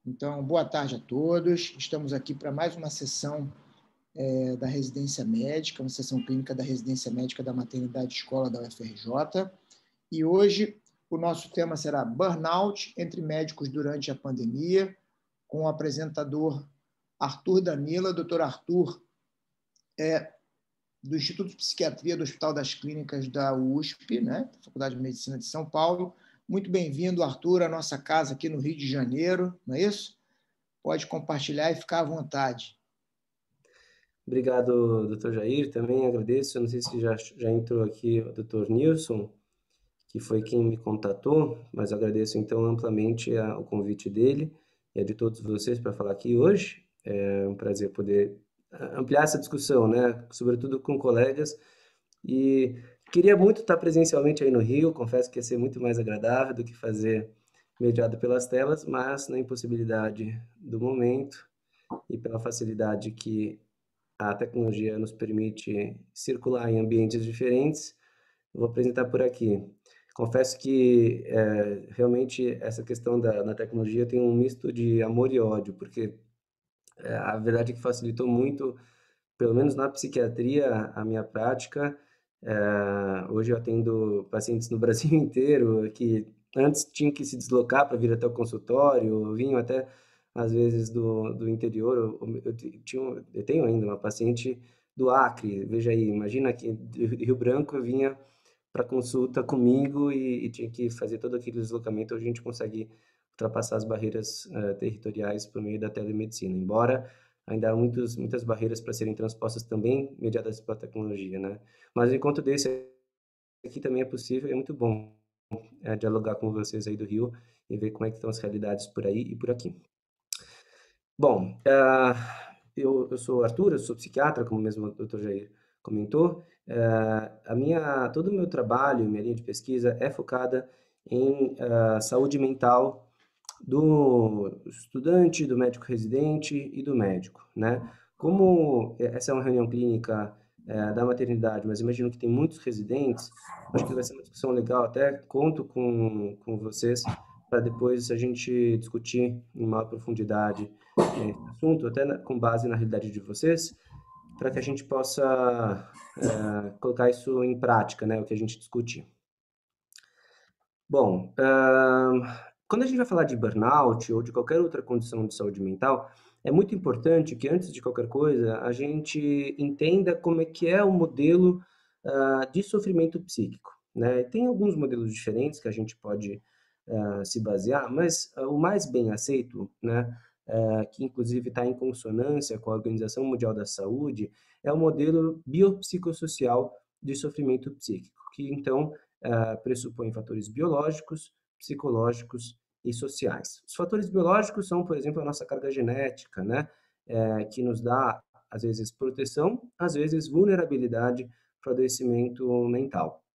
Então, boa tarde a todos. Estamos aqui para mais uma sessão da residência médica, uma sessão clínica da residência médica da maternidade escola da UFRJ. E hoje o nosso tema será Burnout entre médicos durante a pandemia, com o apresentador Arthur Danila. Doutor Arthur é do Instituto de Psiquiatria do Hospital das Clínicas da USP, né? Faculdade de Medicina de São Paulo. Muito bem-vindo, Arthur, à nossa casa aqui no Rio de Janeiro, não é isso? Pode compartilhar e ficar à vontade. Obrigado, Dr. Jair, também agradeço. Eu não sei se já entrou aqui o Dr. Nilson, que foi quem me contatou, mas agradeço então amplamente o convite dele e a de todos vocês para falar aqui hoje. É um prazer poder ampliar essa discussão, né? Sobretudo com colegas. E queria muito estar presencialmente aí no Rio, confesso que ia ser muito mais agradável do que fazer mediado pelas telas, mas na impossibilidade do momento e pela facilidade que a tecnologia nos permite circular em ambientes diferentes, eu vou apresentar por aqui. Confesso que realmente essa questão da tecnologia tem um misto de amor e ódio, porque a verdade é que facilitou muito, pelo menos na psiquiatria, a minha prática. Hoje eu atendo pacientes no Brasil inteiro que antes tinham que se deslocar para vir até o consultório, vinham até às vezes do interior. Eu tenho ainda uma paciente do Acre, veja aí, imagina que de Rio Branco eu vinha para consulta comigo e tinha que fazer todo aquele deslocamento. Hoje a gente consegue ultrapassar as barreiras territoriais por meio da telemedicina, embora ainda há muitas barreiras para serem transpostas também mediadas pela tecnologia, né? Mas enquanto desse aqui também é possível, é muito bom dialogar com vocês aí do Rio e ver como é que estão as realidades por aí e por aqui. Bom, eu sou o Arthur, eu sou psiquiatra, como mesmo o Dr. Jair comentou. Todo o meu trabalho, minha linha de pesquisa é focada em saúde mental do estudante, do médico residente e do médico, né? Como essa é uma reunião clínica da maternidade, mas imagino que tem muitos residentes, acho que vai ser uma discussão legal, até conto com vocês para depois a gente discutir em maior profundidade esse assunto, até com base na realidade de vocês, para que a gente possa colocar isso em prática, né, o que a gente discutir. Bom, quando a gente vai falar de burnout ou de qualquer outra condição de saúde mental, é muito importante que antes de qualquer coisa a gente entenda como é que é o modelo de sofrimento psíquico, né? Tem alguns modelos diferentes que a gente pode se basear, mas o mais bem aceito, né, que inclusive está em consonância com a Organização Mundial da Saúde, é o modelo biopsicossocial de sofrimento psíquico, que então pressupõe fatores biológicos, psicológicos e sociais. Os fatores biológicos são, por exemplo, a nossa carga genética, né, que nos dá, às vezes, proteção, às vezes, vulnerabilidade para o adoecimento mental.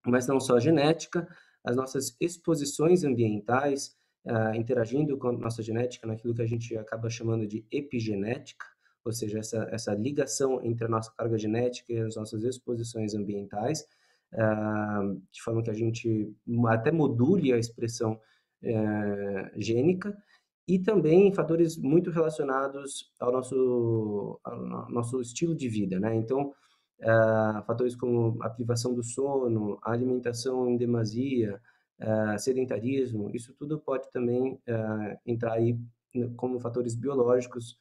Mas não só a genética, as nossas exposições ambientais, interagindo com a nossa genética naquilo que a gente acaba chamando de epigenética, ou seja, essa ligação entre a nossa carga genética e as nossas exposições ambientais, de forma que a gente até module a expressão gênica, e também fatores muito relacionados ao nosso estilo de vida, né? Então, fatores como a privação do sono, a alimentação em demasia, sedentarismo, isso tudo pode também entrar aí como fatores biológicos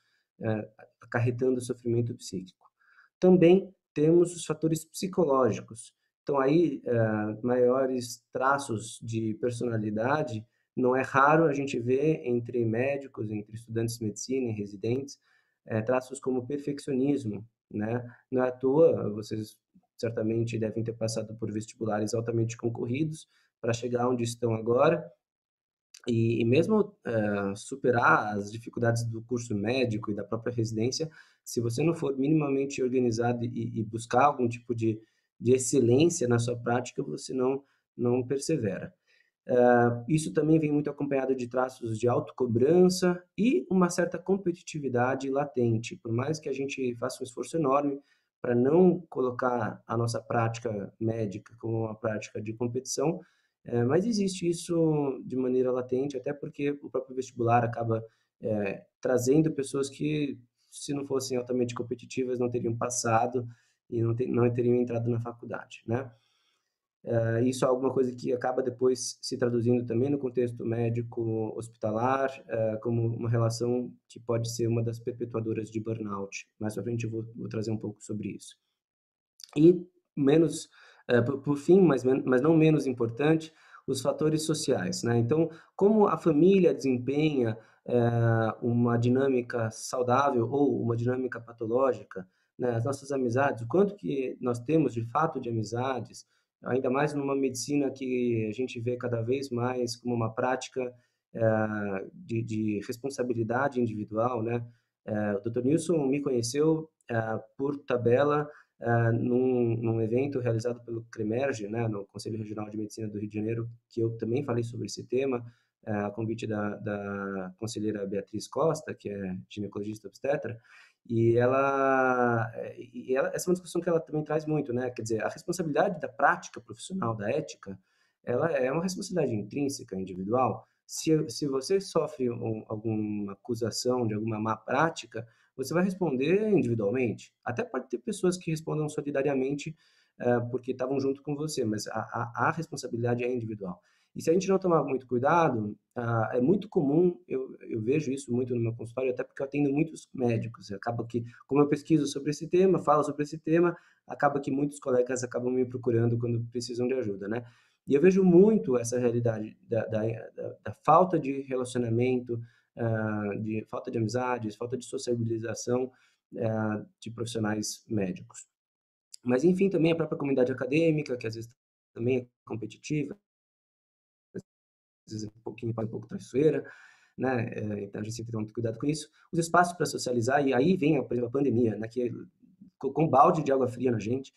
acarretando sofrimento psíquico. Também temos os fatores psicológicos. Então aí, maiores traços de personalidade, não é raro a gente ver entre médicos, entre estudantes de medicina e residentes, traços como perfeccionismo, né? Não é à toa, vocês certamente devem ter passado por vestibulares altamente concorridos para chegar onde estão agora, e mesmo superar as dificuldades do curso médico e da própria residência, se você não for minimamente organizado e buscar algum tipo de excelência na sua prática, você não persevera. Isso também vem muito acompanhado de traços de autocobrança e uma certa competitividade latente. Por mais que a gente faça um esforço enorme para não colocar a nossa prática médica como uma prática de competição, mas existe isso de maneira latente, até porque o próprio vestibular acaba trazendo pessoas que, se não fossem altamente competitivas, não teriam passado e não teriam entrado na faculdade, né? Isso é alguma coisa que acaba depois se traduzindo também no contexto médico hospitalar, como uma relação que pode ser uma das perpetuadoras de burnout. Mais para frente eu vou trazer um pouco sobre isso. E menos, por fim, mas não menos importante, os fatores sociais, né? Então, como a família desempenha uma dinâmica saudável ou uma dinâmica patológica, né? As nossas amizades, o quanto que nós temos de fato de amizades, ainda mais numa medicina que a gente vê cada vez mais como uma prática de responsabilidade individual, né? O Dr. Nilson me conheceu por tabela num evento realizado pelo CREMERGE, né, no Conselho Regional de Medicina do Rio de Janeiro, que eu também falei sobre esse tema, a convite da conselheira Beatriz Costa, que é ginecologista obstetra, essa é uma discussão que ela também traz muito, né? Quer dizer, a responsabilidade da prática profissional, da ética, ela é uma responsabilidade intrínseca, individual. Se você sofre alguma acusação de alguma má prática, você vai responder individualmente. Até pode ter pessoas que respondam solidariamente porque estavam junto com você, mas a responsabilidade é individual. E se a gente não tomar muito cuidado, é muito comum, eu vejo isso muito no meu consultório, até porque eu atendo muitos médicos. Acaba que, como eu pesquiso sobre esse tema, falo sobre esse tema, acaba que muitos colegas acabam me procurando quando precisam de ajuda, né? E eu vejo muito essa realidade da falta de relacionamento, de falta de amizades, falta de sociabilização de profissionais médicos. Mas, enfim, também a própria comunidade acadêmica, que às vezes também é competitiva, às vezes um pouco traiçoeira, né? Então a gente tem que ter muito cuidado com isso. Os espaços para socializar, e aí vem a pandemia, né? Que com um balde de água fria na gente,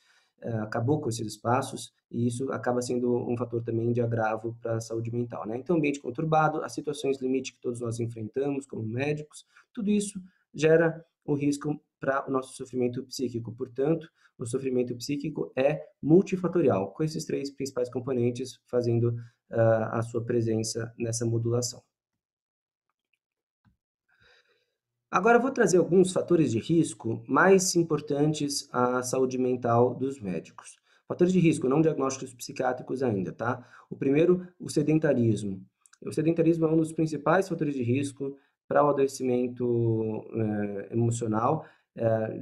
acabou com esses espaços, e isso acaba sendo um fator também de agravo para a saúde mental, né? Então, ambiente conturbado, as situações limite que todos nós enfrentamos como médicos, tudo isso gera o risco para o nosso sofrimento psíquico. Portanto, o sofrimento psíquico é multifatorial, com esses três principais componentes fazendo a sua presença nessa modulação. Agora eu vou trazer alguns fatores de risco mais importantes à saúde mental dos médicos. Fatores de risco, não diagnósticos psiquiátricos ainda, tá? O primeiro, o sedentarismo. O sedentarismo é um dos principais fatores de risco para o adoecimento emocional.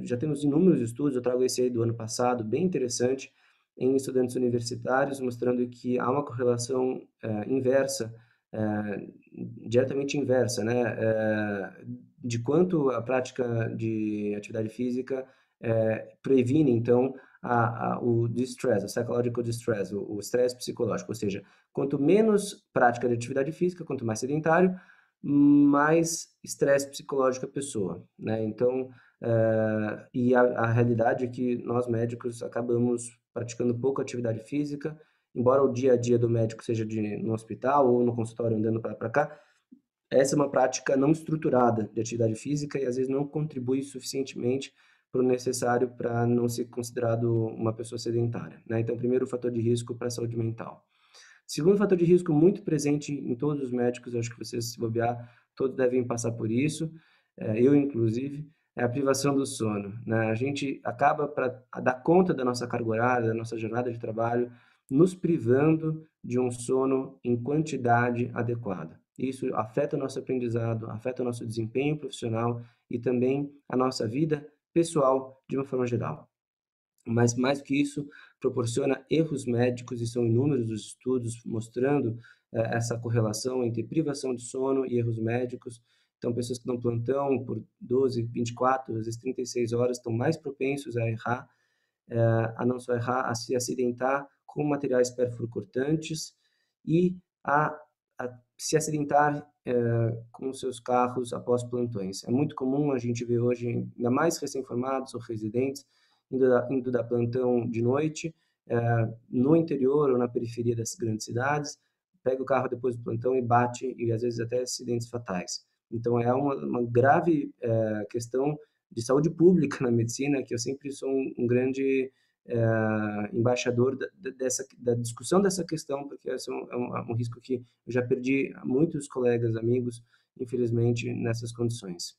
Já temos inúmeros estudos, eu trago esse aí do ano passado, bem interessante, em estudantes universitários, mostrando que há uma correlação inversa, diretamente inversa, né? De quanto a prática de atividade física previne, então, o distress, o psychological distress, o estresse psicológico. Ou seja, quanto menos prática de atividade física, quanto mais sedentário, mais estresse psicológico a pessoa, né? Então, e a realidade é que nós médicos acabamos praticando pouco atividade física, embora o dia a dia do médico seja no hospital ou no consultório andando para cá, essa é uma prática não estruturada de atividade física e às vezes não contribui suficientemente para o necessário para não ser considerado uma pessoa sedentária, né? Então, primeiro fator de risco para a saúde mental. Segundo fator de risco muito presente em todos os médicos, acho que vocês, se bobear, todos devem passar por isso, eu inclusive, é a privação do sono, né? A gente acaba, para dar conta da nossa carga horária, da nossa jornada de trabalho, nos privando de um sono em quantidade adequada. Isso afeta o nosso aprendizado, afeta o nosso desempenho profissional e também a nossa vida pessoal de uma forma geral. Mas, mais do que isso, proporciona erros médicos, e são inúmeros os estudos mostrando essa correlação entre privação de sono e erros médicos. Então, pessoas que dão plantão por 12, 24, às vezes 36 horas, estão mais propensos a errar, a não só errar, a se acidentar com materiais perfuro-cortantes e a se acidentar com seus carros após plantões. É muito comum a gente ver hoje, ainda mais recém-formados ou residentes, indo dar plantão de noite, no interior ou na periferia das grandes cidades, pega o carro depois do plantão e bate, e às vezes até acidentes fatais. Então é uma grave questão de saúde pública na medicina, que eu sempre sou um grande embaixador da discussão dessa questão, porque esse é um risco que eu já perdi muitos colegas, amigos, infelizmente, nessas condições.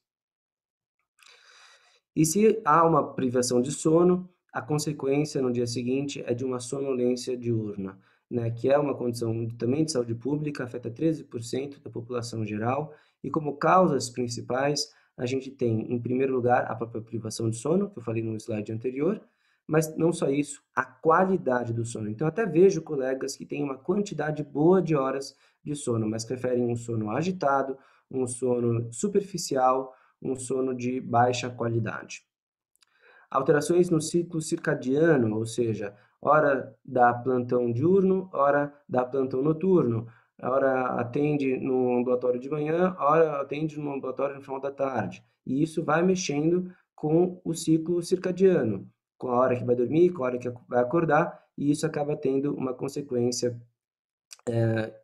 E se há uma privação de sono, a consequência no dia seguinte é de uma sonolência diurna, né, que é uma condição também de saúde pública, afeta 13% da população geral, e como causas principais, a gente tem, em primeiro lugar, a própria privação de sono, que eu falei no slide anterior, mas não só isso, a qualidade do sono. Então, até vejo colegas que têm uma quantidade boa de horas de sono, mas preferem um sono agitado, um sono superficial, um sono de baixa qualidade. Alterações no ciclo circadiano, ou seja, hora dá plantão diurno, hora dá plantão noturno, hora atende no ambulatório de manhã, hora atende no ambulatório no final da tarde. E isso vai mexendo com o ciclo circadiano, com a hora que vai dormir, com a hora que vai acordar, e isso acaba tendo uma consequência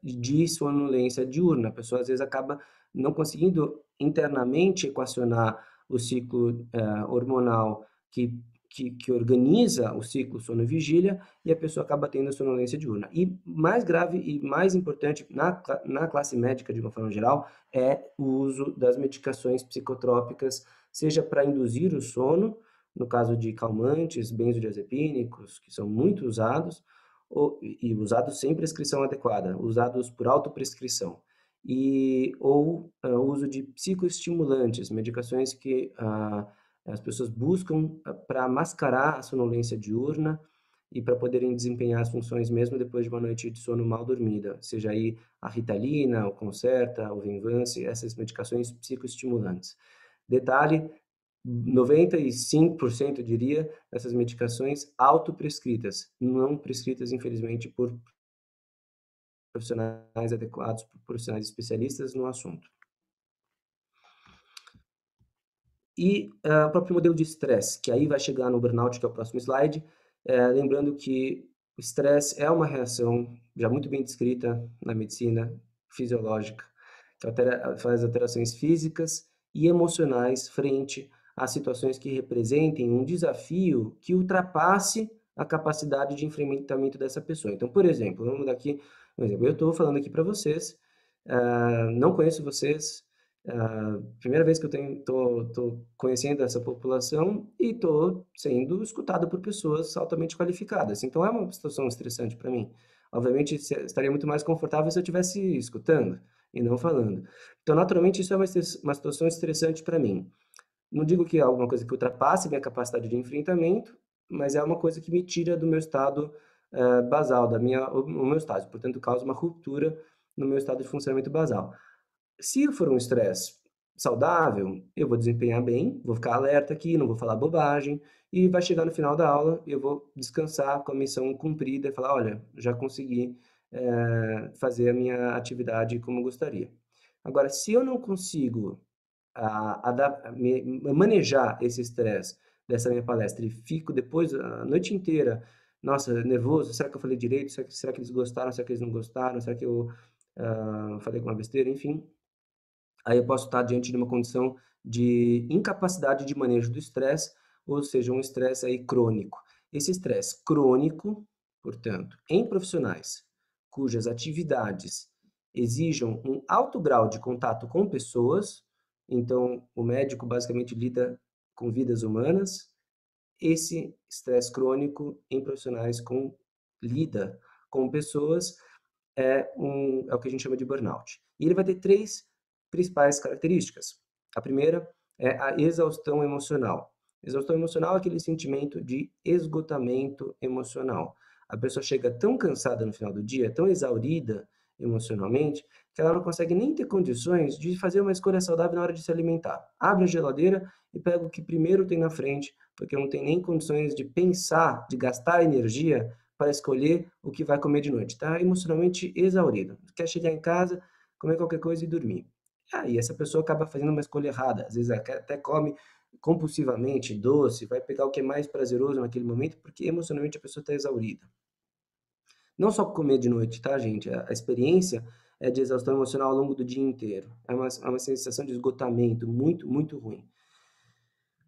de sonolência diurna. A pessoa às vezes acaba não conseguindo internamente equacionar o ciclo hormonal que organiza o ciclo sono-vigília, e a pessoa acaba tendo sonolência diurna. E mais grave e mais importante na classe médica, de uma forma geral, é o uso das medicações psicotrópicas, seja para induzir o sono, no caso de calmantes, benzodiazepínicos, que são muito usados, e usados sem prescrição adequada, usados por autoprescrição, ou uso de psicoestimulantes, medicações que as pessoas buscam para mascarar a sonolência diurna e para poderem desempenhar as funções mesmo depois de uma noite de sono mal dormida, seja aí a Ritalina, o Concerta, o Venvance, essas medicações psicoestimulantes. Detalhe, 95%, eu diria, dessas medicações autoprescritas, não prescritas, infelizmente, por profissionais adequados, por profissionais especialistas no assunto. E o próprio modelo de estresse, que aí vai chegar no burnout, que é o próximo slide, lembrando que o estresse é uma reação já muito bem descrita na medicina fisiológica, que faz alterações físicas e emocionais frente a situações que representem um desafio que ultrapasse a capacidade de enfrentamento dessa pessoa. Então, por exemplo, vamos dar aqui um exemplo. Eu estou falando aqui para vocês, não conheço vocês, primeira vez que eu estou conhecendo essa população e estou sendo escutado por pessoas altamente qualificadas. Então, é uma situação estressante para mim. Obviamente, estaria muito mais confortável se eu estivesse escutando e não falando. Então, naturalmente, isso é uma situação estressante para mim. Não digo que é alguma coisa que ultrapasse minha capacidade de enfrentamento, mas é uma coisa que me tira do meu estado basal, o meu estado. Portanto, causa uma ruptura no meu estado de funcionamento basal. Se for um estresse saudável, eu vou desempenhar bem, vou ficar alerta aqui, não vou falar bobagem, e vai chegar no final da aula, eu vou descansar com a missão cumprida e falar, olha, já consegui fazer a minha atividade como gostaria. Agora, se eu não consigo manejar esse estresse dessa minha palestra e fico depois a noite inteira, nossa, nervoso, será que eu falei direito, será que eles gostaram, será que eles não gostaram, será que eu falei alguma besteira, enfim, aí eu posso estar diante de uma condição de incapacidade de manejo do estresse, ou seja, um estresse aí crônico. Esse estresse crônico, portanto, em profissionais cujas atividades exijam um alto grau de contato com pessoas, então o médico basicamente lida com vidas humanas, esse estresse crônico em profissionais lida com pessoas é o que a gente chama de burnout. E ele vai ter 3 principais características. A primeira é a exaustão emocional. Exaustão emocional é aquele sentimento de esgotamento emocional. A pessoa chega tão cansada no final do dia, tão exaurida emocionalmente, que ela não consegue nem ter condições de fazer uma escolha saudável na hora de se alimentar. Abre a geladeira e pega o que primeiro tem na frente, porque não tem nem condições de pensar, de gastar energia para escolher o que vai comer de noite. Está emocionalmente exaurido. Quer chegar em casa, comer qualquer coisa e dormir. E essa pessoa acaba fazendo uma escolha errada. Às vezes até come compulsivamente doce, vai pegar o que é mais prazeroso naquele momento, porque emocionalmente a pessoa está exaurida. Não só comer de noite, tá, gente? A experiência é de exaustão emocional ao longo do dia inteiro. É uma sensação de esgotamento muito, muito ruim.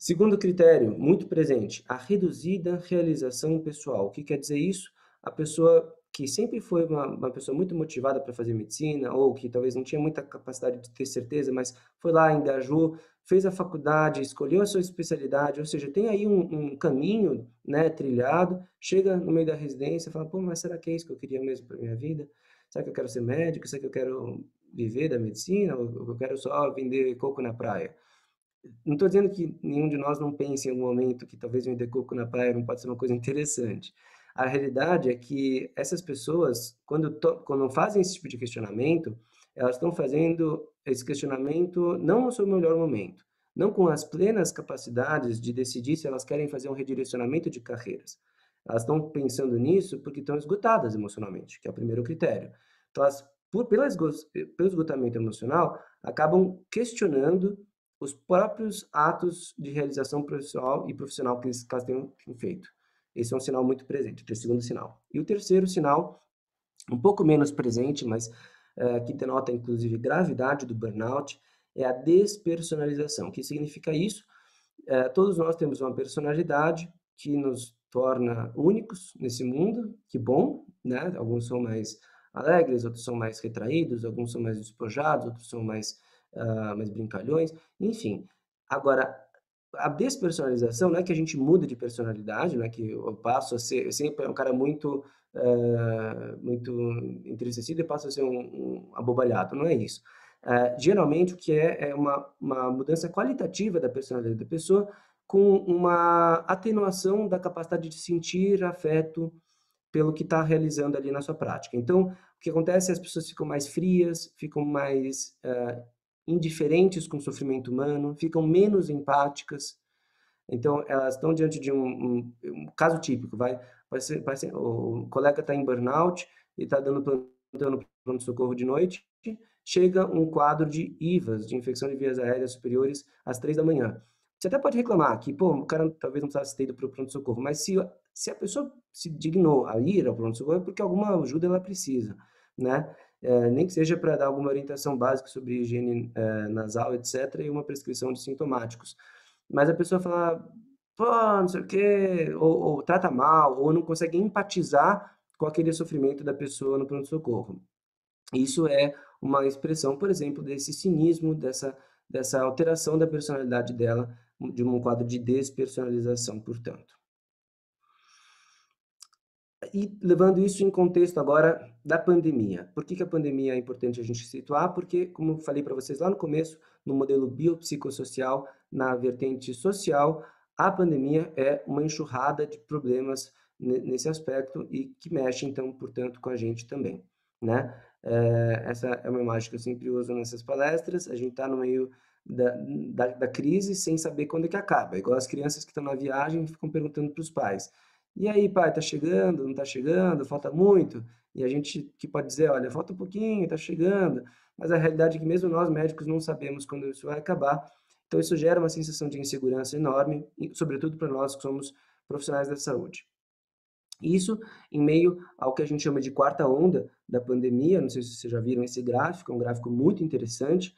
Segundo critério, muito presente, a reduzida realização pessoal. O que quer dizer isso? A pessoa que sempre foi uma pessoa muito motivada para fazer medicina, ou que talvez não tinha muita capacidade de ter certeza, mas foi lá, engajou, fez a faculdade, escolheu a sua especialidade, ou seja, tem aí um caminho, né, trilhado, chega no meio da residência e fala, pô, mas será que é isso que eu queria mesmo para minha vida? Será que eu quero ser médico? Será que eu quero viver da medicina? Ou eu quero só vender coco na praia? Não estou dizendo que nenhum de nós não pense em algum momento que talvez vender coco na praia não pode ser uma coisa interessante. A realidade é que essas pessoas, quando fazem esse tipo de questionamento, elas estão fazendo esse questionamento não no seu melhor momento, não com as plenas capacidades de decidir se elas querem fazer um redirecionamento de carreiras. Elas estão pensando nisso porque estão esgotadas emocionalmente, que é o primeiro critério. Então, pelo esgotamento emocional, acabam questionando os próprios atos de realização profissional e profissional que elas tenham feito. Esse é um sinal muito presente, o segundo sinal. E o terceiro sinal, um pouco menos presente, mas que denota inclusive gravidade do burnout, é a despersonalização. O que significa isso? Todos nós temos uma personalidade que nos torna únicos nesse mundo, que bom, né? Alguns são mais alegres, outros são mais retraídos, alguns são mais despojados, outros são mais brincalhões, enfim. Agora, a despersonalização não é que a gente muda de personalidade, não é que eu passo a ser, eu sempre é um cara muito entristecido e passo a ser um abobalhado, não é isso. Geralmente o que é uma mudança qualitativa da personalidade da pessoa com uma atenuação da capacidade de sentir afeto pelo que está realizando ali na sua prática. Então, o que acontece é que as pessoas ficam mais frias, ficam mais indiferentes com o sofrimento humano, ficam menos empáticas. Então, elas estão diante de um caso típico, o colega está em burnout e está dando plantão no pronto-socorro de noite, chega um quadro de IVAs, de infecção de vias aéreas superiores, às 3 da manhã. Você até pode reclamar que, pô, o cara talvez não precisasse ter ido para o pronto-socorro, mas se a pessoa se dignou a ir ao pronto-socorro é porque alguma ajuda ela precisa, né? Nem que seja para dar alguma orientação básica sobre higiene nasal, etc., e uma prescrição de sintomáticos. Mas a pessoa fala, pô, não sei o quê, ou trata mal, ou não consegue empatizar com aquele sofrimento da pessoa no pronto-socorro. Isso é uma expressão, por exemplo, desse cinismo, dessa alteração da personalidade dela, de um quadro de despersonalização, portanto. E levando isso em contexto agora da pandemia. Por que a pandemia é importante a gente situar? Porque, como eu falei para vocês lá no começo, no modelo biopsicossocial, na vertente social, a pandemia é uma enxurrada de problemas nesse aspecto e que mexe, então, portanto, com a gente também, né? Essa é uma imagem que eu sempre uso nessas palestras. A gente está no meio da crise sem saber quando é que acaba. Igual as crianças que estão na viagem e ficam perguntando para os pais, e aí, pai, tá chegando, não tá chegando, falta muito? E a gente que pode dizer, olha, falta um pouquinho, tá chegando, mas a realidade é que mesmo nós médicos não sabemos quando isso vai acabar. Então isso gera uma sensação de insegurança enorme, e sobretudo para nós que somos profissionais da saúde. Isso em meio ao que a gente chama de quarta onda da pandemia, não sei se vocês já viram esse gráfico, é um gráfico muito interessante,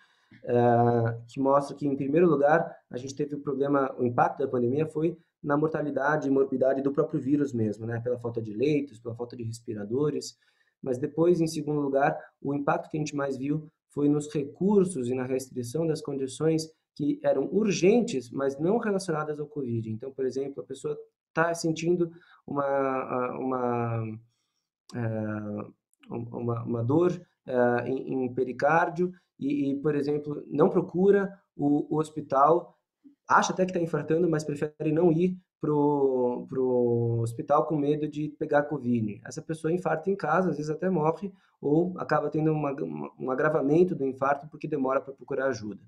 que mostra que, em primeiro lugar, a gente teve o impacto da pandemia foi na mortalidade e morbidade do próprio vírus mesmo, né? Pela falta de leitos, pela falta de respiradores, mas depois, em segundo lugar, o impacto que a gente mais viu foi nos recursos e na restrição das condições que eram urgentes, mas não relacionadas ao Covid. Então, por exemplo, a pessoa está sentindo uma, uma dor em pericárdio por exemplo, não procura o hospital, acha até que está infartando, mas prefere não ir pro hospital com medo de pegar Covid. Essa pessoa infarta em casa, às vezes até morre, ou acaba tendo um agravamento do infarto porque demora para procurar ajuda.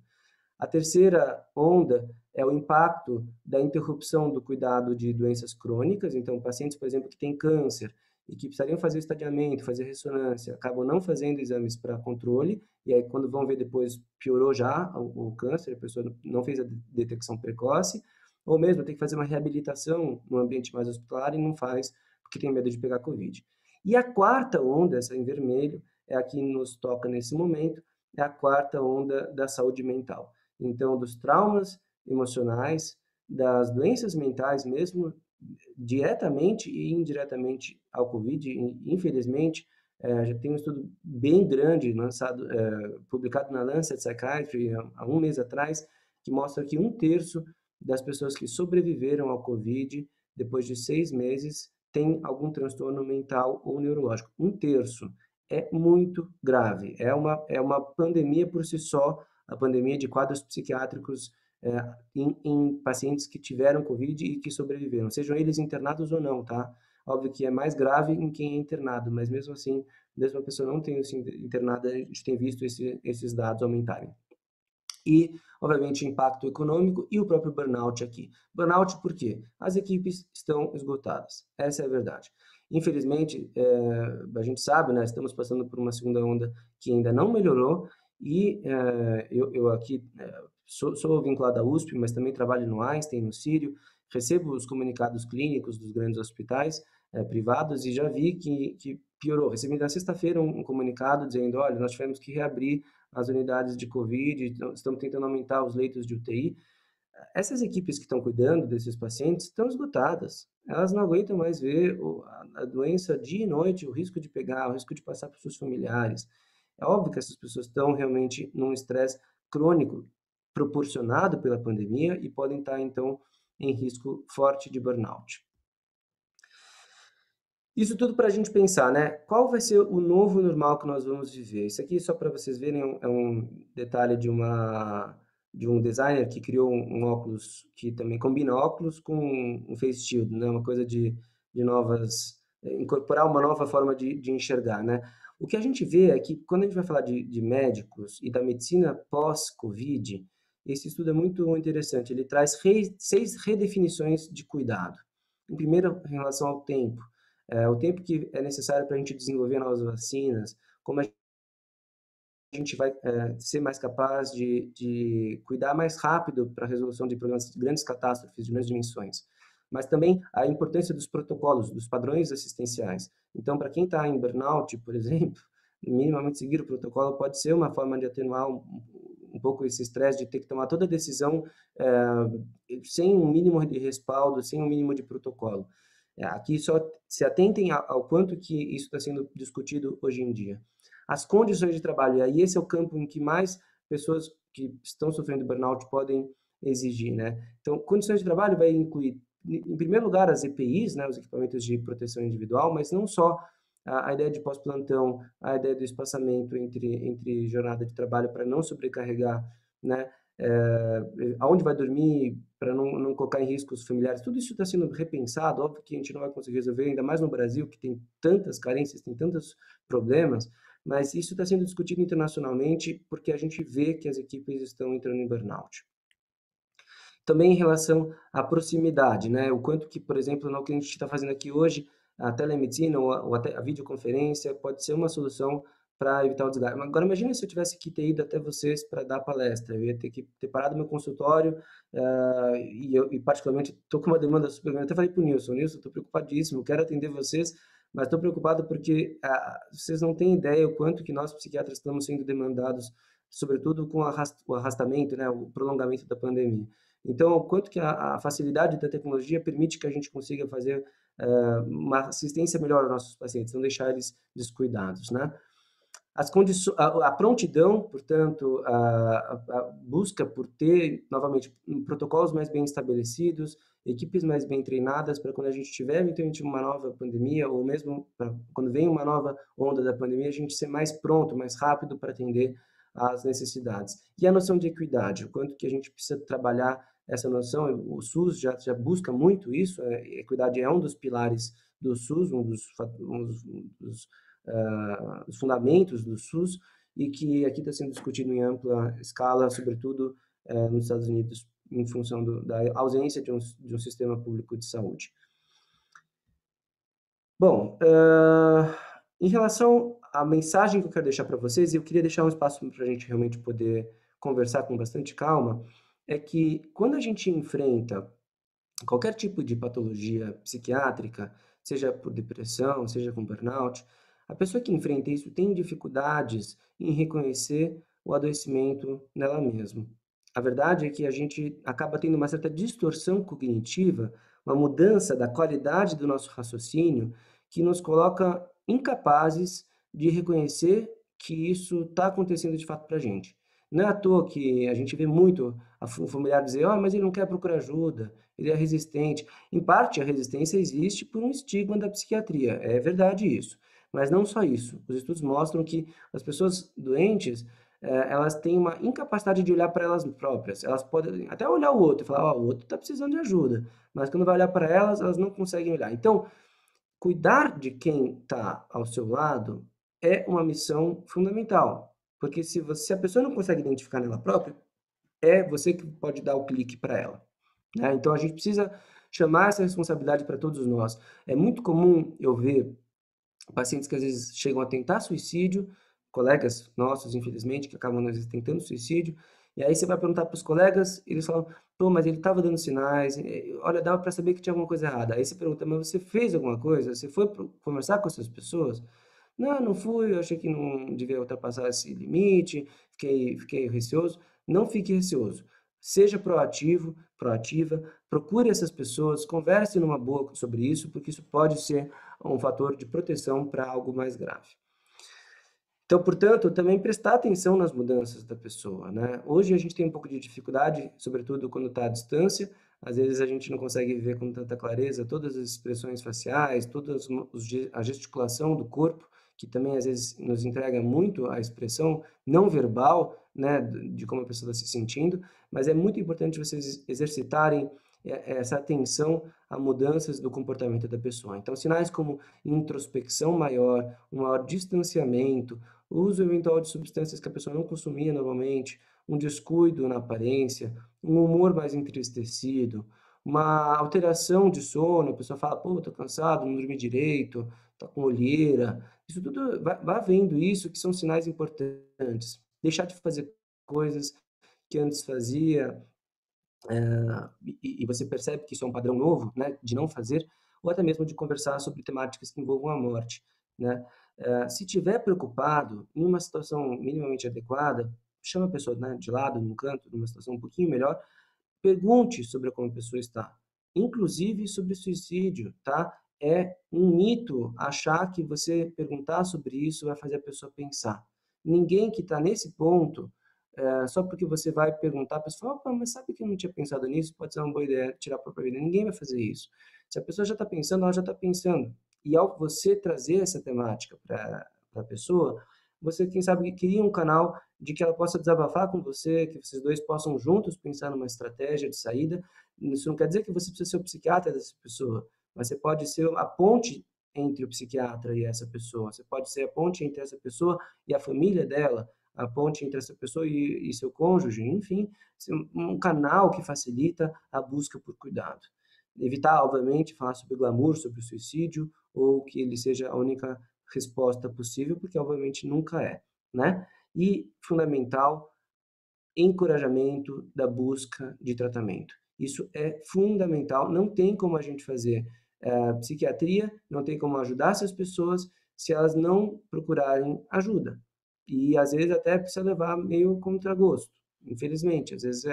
A terceira onda é o impacto da interrupção do cuidado de doenças crônicas. Então, pacientes, por exemplo, que têm câncer e que precisariam fazer estadiamento, fazer ressonância, acabam não fazendo exames para controle, e aí quando vão ver depois piorou já o câncer, a pessoa não fez a detecção precoce, ou mesmo tem que fazer uma reabilitação no ambiente mais hospitalar e não faz porque tem medo de pegar Covid. E a quarta onda, essa em vermelho, é a que nos toca nesse momento, é a quarta onda da saúde mental. Então, dos traumas emocionais, das doenças mentais mesmo, diretamente e indiretamente ao Covid. Infelizmente, já tem um estudo bem grande lançado, publicado na Lancet Psychiatry há um mês atrás, que mostra que 1/3 das pessoas que sobreviveram ao Covid, depois de 6 meses, tem algum transtorno mental ou neurológico. 1/3 é muito grave. É uma pandemia por si só, a pandemia de quadros psiquiátricos em pacientes que tiveram Covid e que sobreviveram, sejam eles internados ou não, tá? Óbvio que é mais grave em quem é internado, mas mesmo assim, mesmo a pessoa não tendo sido internada, a gente tem visto esses dados aumentarem. E, obviamente, impacto econômico e o próprio burnout aqui. Burnout por quê? As equipes estão esgotadas, essa é a verdade. Infelizmente, a gente sabe, né, estamos passando por uma segunda onda que ainda não melhorou e eu aqui sou vinculado à USP, mas também trabalho no Einstein, no Sírio, recebo os comunicados clínicos dos grandes hospitais privados e já vi que piorou. Recebi na sexta-feira um comunicado dizendo, olha, nós tivemos que reabrir as unidades de Covid, estamos tentando aumentar os leitos de UTI. Essas equipes que estão cuidando desses pacientes estão esgotadas. Elas não aguentam mais ver a doença dia e noite, o risco de pegar, o risco de passar para os seus familiares. É óbvio que essas pessoas estão realmente num estresse crônico proporcionado pela pandemia e podem estar, então, em risco forte de burnout. Isso tudo para a gente pensar, né? Qual vai ser o novo normal que nós vamos viver? Isso aqui, só para vocês verem, é um detalhe de um designer que criou um óculos que também combina óculos com um face shield, né? Uma coisa de novas... incorporar uma nova forma de enxergar, né? O que a gente vê é que, quando a gente vai falar de médicos e da medicina pós-Covid, esse estudo é muito interessante. Ele traz 6 redefinições de cuidado. Em primeiro, em relação ao tempo. O tempo que é necessário para a gente desenvolver novas vacinas, como a gente vai ser mais capaz de cuidar mais rápido para a resolução de problemas de grandes catástrofes, de grandes dimensões. Mas também a importância dos protocolos, dos padrões assistenciais. Então, para quem está em burnout, por exemplo, minimamente seguir o protocolo pode ser uma forma de atenuar um pouco esse estresse de ter que tomar toda a decisão sem um mínimo de respaldo, sem um mínimo de protocolo. Aqui só se atentem ao quanto que isso está sendo discutido hoje em dia. As condições de trabalho, e aí esse é o campo em que mais pessoas que estão sofrendo burnout podem exigir, né? Então, condições de trabalho vai incluir, em primeiro lugar, as EPIs, né, os equipamentos de proteção individual, mas não só a ideia de pós-plantão, a ideia do espaçamento entre jornada de trabalho para não sobrecarregar, né? Aonde vai dormir para não colocar em risco os familiares, tudo isso está sendo repensado. Óbvio que a gente não vai conseguir resolver, ainda mais no Brasil, que tem tantas carências, tem tantos problemas, mas isso está sendo discutido internacionalmente porque a gente vê que as equipes estão entrando em burnout. Também em relação à proximidade, né? O quanto que, por exemplo, no que a gente está fazendo aqui hoje, a telemedicina ou até a videoconferência pode ser uma solução para evitar o desgaste. Agora, imagine se eu tivesse que ter ido até vocês para dar palestra. Eu ia ter que ter parado meu consultório e particularmente, estou com uma demanda super grande. Eu até falei para o Nilson, estou preocupadíssimo, quero atender vocês, mas estou preocupado porque vocês não têm ideia o quanto que nós, psiquiatras, estamos sendo demandados, sobretudo com o arrastamento, né, o prolongamento da pandemia. Então, o quanto que a facilidade da tecnologia permite que a gente consiga fazer uma assistência melhor aos nossos pacientes, não deixar eles descuidados, né? A prontidão, portanto, a busca por ter, novamente, protocolos mais bem estabelecidos, equipes mais bem treinadas, para quando a gente tiver, eventualmente, uma nova pandemia, ou mesmo quando vem uma nova onda da pandemia, a gente ser mais pronto, mais rápido para atender às necessidades. E a noção de equidade, o quanto que a gente precisa trabalhar essa noção, o SUS já busca muito isso, a equidade é um dos pilares do SUS, um dos os fundamentos do SUS, e que aqui está sendo discutido em ampla escala, sobretudo nos Estados Unidos, em função da ausência de um sistema público de saúde. Bom, em relação à mensagem que eu quero deixar para vocês, eu queria deixar um espaço para a gente realmente poder conversar com bastante calma, é que quando a gente enfrenta qualquer tipo de patologia psiquiátrica, seja por depressão, seja com burnout, a pessoa que enfrenta isso tem dificuldades em reconhecer o adoecimento nela mesma. A verdade é que a gente acaba tendo uma certa distorção cognitiva, uma mudança da qualidade do nosso raciocínio, que nos coloca incapazes de reconhecer que isso está acontecendo de fato para a gente. Não é à toa que a gente vê muito o familiar dizer: "Ah, mas ele não quer procurar ajuda, ele é resistente". Em parte, a resistência existe por um estigma da psiquiatria, é verdade isso. Mas não só isso. Os estudos mostram que as pessoas doentes, elas têm uma incapacidade de olhar para elas próprias. Elas podem até olhar o outro e falar: "Ó, o outro está precisando de ajuda", mas quando vai olhar para elas, elas não conseguem olhar. Então, cuidar de quem está ao seu lado é uma missão fundamental, porque se a pessoa não consegue identificar nela própria, é você que pode dar o clique para ela, né. Então a gente precisa chamar essa responsabilidade para todos nós. É muito comum eu ver pacientes que às vezes chegam a tentar suicídio, colegas nossos, infelizmente, que acabam às vezes tentando suicídio, e aí você vai perguntar para os colegas, eles falam: "Pô, mas ele estava dando sinais, olha, dava para saber que tinha alguma coisa errada". Aí você pergunta: "Mas você fez alguma coisa? Você foi conversar com essas pessoas?". "Não, não fui, eu achei que não devia ultrapassar esse limite, fiquei receoso". Não fique receoso. Seja proativo, proativa, procure essas pessoas, converse numa boa sobre isso, porque isso pode ser um fator de proteção para algo mais grave. Então, portanto, também prestar atenção nas mudanças da pessoa, né? Hoje a gente tem um pouco de dificuldade, sobretudo quando está à distância, às vezes a gente não consegue ver com tanta clareza todas as expressões faciais, a gesticulação do corpo, que também às vezes nos entrega muito a expressão não verbal, né, de como a pessoa está se sentindo, mas é muito importante vocês exercitarem essa atenção a mudanças do comportamento da pessoa. Então, sinais como introspecção maior, um maior distanciamento, o uso eventual de substâncias que a pessoa não consumia normalmente, um descuido na aparência, um humor mais entristecido, uma alteração de sono, a pessoa fala: "Pô, tô cansado, não dormi direito, tá com olheira". Isso tudo, vá vendo isso, que são sinais importantes. Deixar de fazer coisas que antes fazia, e você percebe que isso é um padrão novo, né, de não fazer, ou até mesmo de conversar sobre temáticas que envolvam a morte, né. Se tiver preocupado, em uma situação minimamente adequada, chama a pessoa, né, de lado, num canto, numa situação um pouquinho melhor, pergunte sobre como a pessoa está, inclusive sobre suicídio, tá. É um mito achar que você perguntar sobre isso vai fazer a pessoa pensar. Ninguém que está nesse ponto, só porque você vai perguntar, a pessoa fala: "Opa, mas sabe que eu não tinha pensado nisso, pode ser uma boa ideia tirar a própria vida". Ninguém vai fazer isso. Se a pessoa já está pensando, ela já está pensando. E ao você trazer essa temática para a pessoa, você, quem sabe, cria um canal de que ela possa desabafar com você, que vocês dois possam juntos pensar numa estratégia de saída. Isso não quer dizer que você precisa ser o psiquiatra dessa pessoa, mas você pode ser a ponte entre o psiquiatra e essa pessoa. Você pode ser a ponte entre essa pessoa e a família dela, a ponte entre essa pessoa e seu cônjuge, enfim, um canal que facilita a busca por cuidado. Evitar, obviamente, falar sobre glamour, sobre o suicídio, ou que ele seja a única resposta possível, porque obviamente nunca é, né? E fundamental, encorajamento da busca de tratamento. Isso é fundamental, não tem como a gente fazer psiquiatria, não tem como ajudar essas pessoas se elas não procurarem ajuda. E às vezes até precisa levar meio contra gosto, infelizmente. Às vezes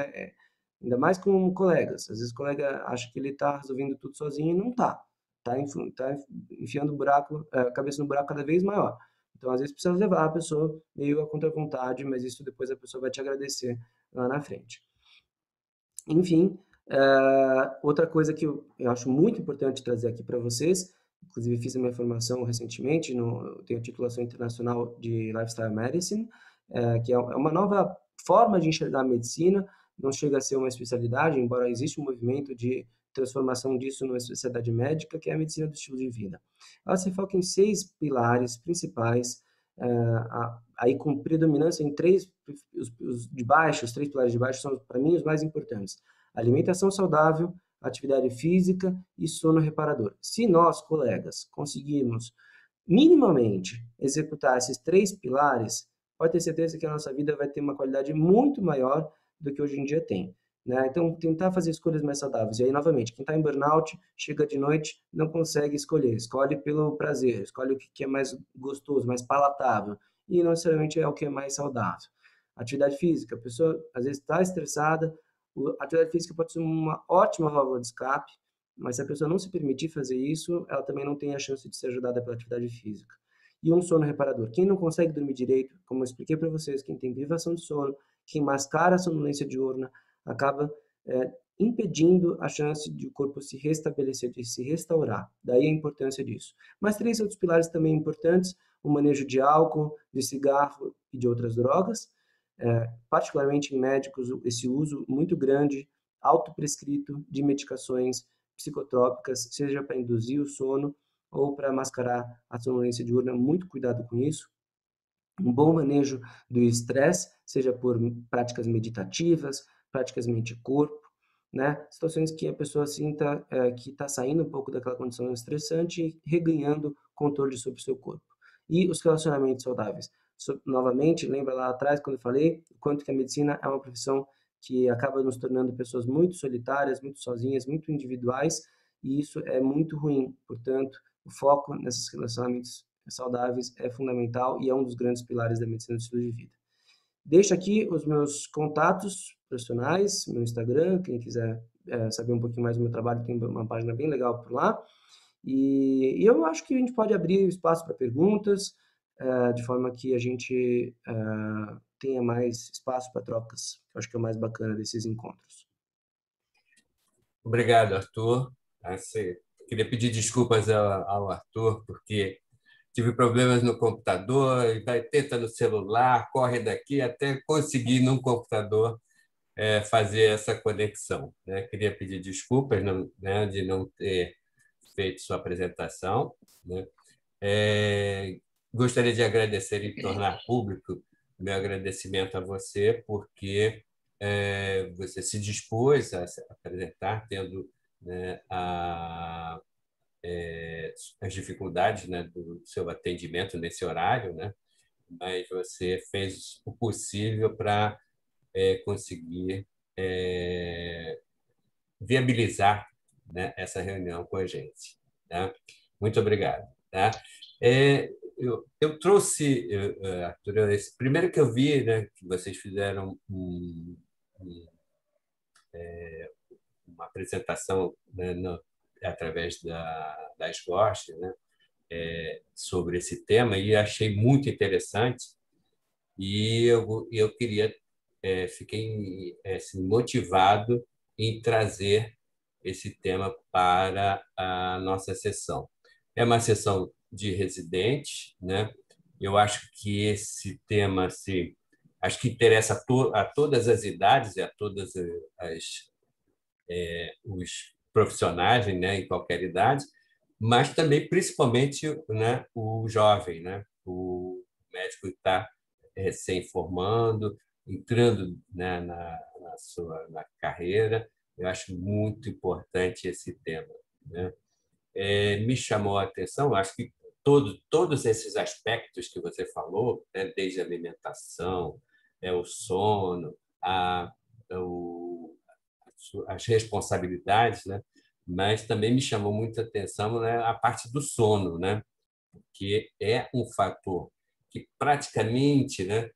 ainda mais com colegas. Às vezes o colega acha que ele está resolvendo tudo sozinho e não está. Está enfiando o buraco, a cabeça no buraco cada vez maior. Então, às vezes, precisa levar a pessoa meio à contra vontade, mas isso depois a pessoa vai te agradecer lá na frente. Enfim, outra coisa que eu acho muito importante trazer aqui para vocês, inclusive fiz a minha formação recentemente, tenho a titulação internacional de Lifestyle Medicine, que é uma nova forma de enxergar a medicina, não chega a ser uma especialidade, embora exista um movimento de transformação disso numa especialidade médica, que é a medicina do estilo de vida. Ela se foca em 6 pilares principais, aí com predominância em os de baixo, os 3 pilares de baixo são, para mim, os mais importantes: alimentação saudável, atividade física e sono reparador. Se nós, colegas, conseguirmos minimamente executar esses 3 pilares, pode ter certeza que a nossa vida vai ter uma qualidade muito maior do que hoje em dia tem, né? Então, tentar fazer escolhas mais saudáveis. E aí, novamente, quem está em burnout, chega de noite, não consegue escolher, escolhe pelo prazer, escolhe o que é mais gostoso, mais palatável, e não necessariamente é o que é mais saudável. Atividade física, a pessoa às vezes está estressada, a atividade física pode ser uma ótima válvula de escape, mas se a pessoa não se permitir fazer isso, ela também não tem a chance de ser ajudada pela atividade física. E um sono reparador. Quem não consegue dormir direito, como eu expliquei para vocês, quem tem privação de sono, quem mascara a sonolência diurna, acaba impedindo a chance de o corpo se restabelecer, de se restaurar. Daí a importância disso. Mas 3 outros pilares também importantes: o manejo de álcool, de cigarro e de outras drogas, particularmente em médicos, esse uso muito grande, autoprescrito, de medicações psicotrópicas, seja para induzir o sono ou para mascarar a sonolência diurna. Muito cuidado com isso. Um bom manejo do estresse, seja por práticas meditativas, práticas mente-corpo, né? Situações que a pessoa sinta que está saindo um pouco daquela condição estressante e reganhando controle sobre o seu corpo. E os relacionamentos saudáveis. Novamente, lembra lá atrás quando eu falei o quanto que a medicina é uma profissão que acaba nos tornando pessoas muito solitárias, muito sozinhas, muito individuais, e isso é muito ruim. Portanto, o foco nesses relacionamentos saudáveis é fundamental e é um dos grandes pilares da medicina do estilo de vida. Deixo aqui os meus contatos profissionais, meu Instagram, quem quiser saber um pouquinho mais do meu trabalho, tem uma página bem legal por lá. E eu acho que a gente pode abrir espaço para perguntas, de forma que a gente tenha mais espaço para trocas. Eu acho que é o mais bacana desses encontros. Obrigado, Arthur. Queria pedir desculpas ao Arthur, porque tive problemas no computador, tenta no celular, corre daqui até conseguir no computador fazer essa conexão, né? Queria pedir desculpas, né, de não ter feito sua apresentação, né? Gostaria de agradecer e tornar público meu agradecimento a você, porque você se dispôs a se apresentar, tendo, né, as dificuldades, né, do seu atendimento nesse horário, né? Mas você fez o possível para conseguir viabilizar, né, essa reunião com a gente. Tá? Muito obrigado. Tá? Eu trouxe, Arthur, primeiro que eu vi, né, que vocês fizeram uma apresentação, né, através da SGOST, né, sobre esse tema, e achei muito interessante. E eu queria, fiquei assim, motivado em trazer esse tema para a nossa sessão. É uma sessão de residentes, né? Eu acho que esse tema, assim, acho que interessa a todas as idades e a todas os profissionais, né, em qualquer idade, mas também, principalmente, né, o jovem, né? O médico está recém-formando, entrando, né, na carreira. Eu acho muito importante esse tema, né? Me chamou a atenção, acho que todos esses aspectos que você falou, né, desde a alimentação, o sono, o, as responsabilidades, né? Mas também me chamou muita atenção, né, a parte do sono, né? Que é um fator que praticamente, né,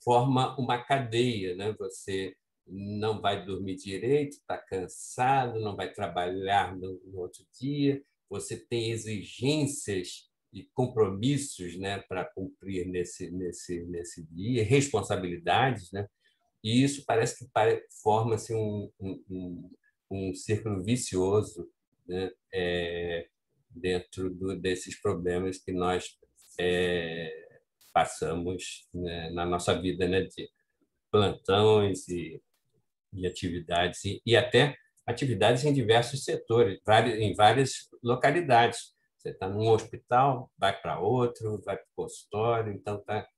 forma uma cadeia, né? Você não vai dormir direito, está cansado, não vai trabalhar no outro dia, você tem exigências e compromissos, né, para cumprir nesse dia, responsabilidades, né? E isso parece que forma-se um círculo vicioso, né, dentro desses problemas que nós passamos, né, na nossa vida, né, de plantões e atividades, e até atividades em diversos setores, em várias localidades. Você está num hospital, vai para outro, vai para o consultório, então está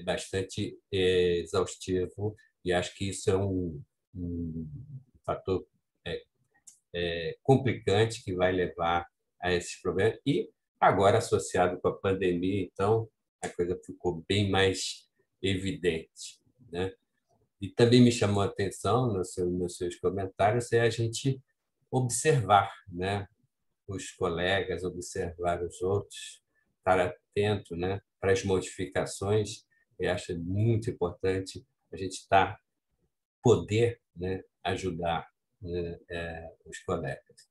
bastante exaustivo, e acho que isso é um fator complicante que vai levar a esses problemas. E agora, associado com a pandemia, então, a coisa ficou bem mais evidente, né? E também me chamou a atenção nos seus comentários a gente observar, né, os colegas, observar os outros, estar atento, né, para as modificações Eu acho muito importante a gente poder, né, ajudar, né, os colegas.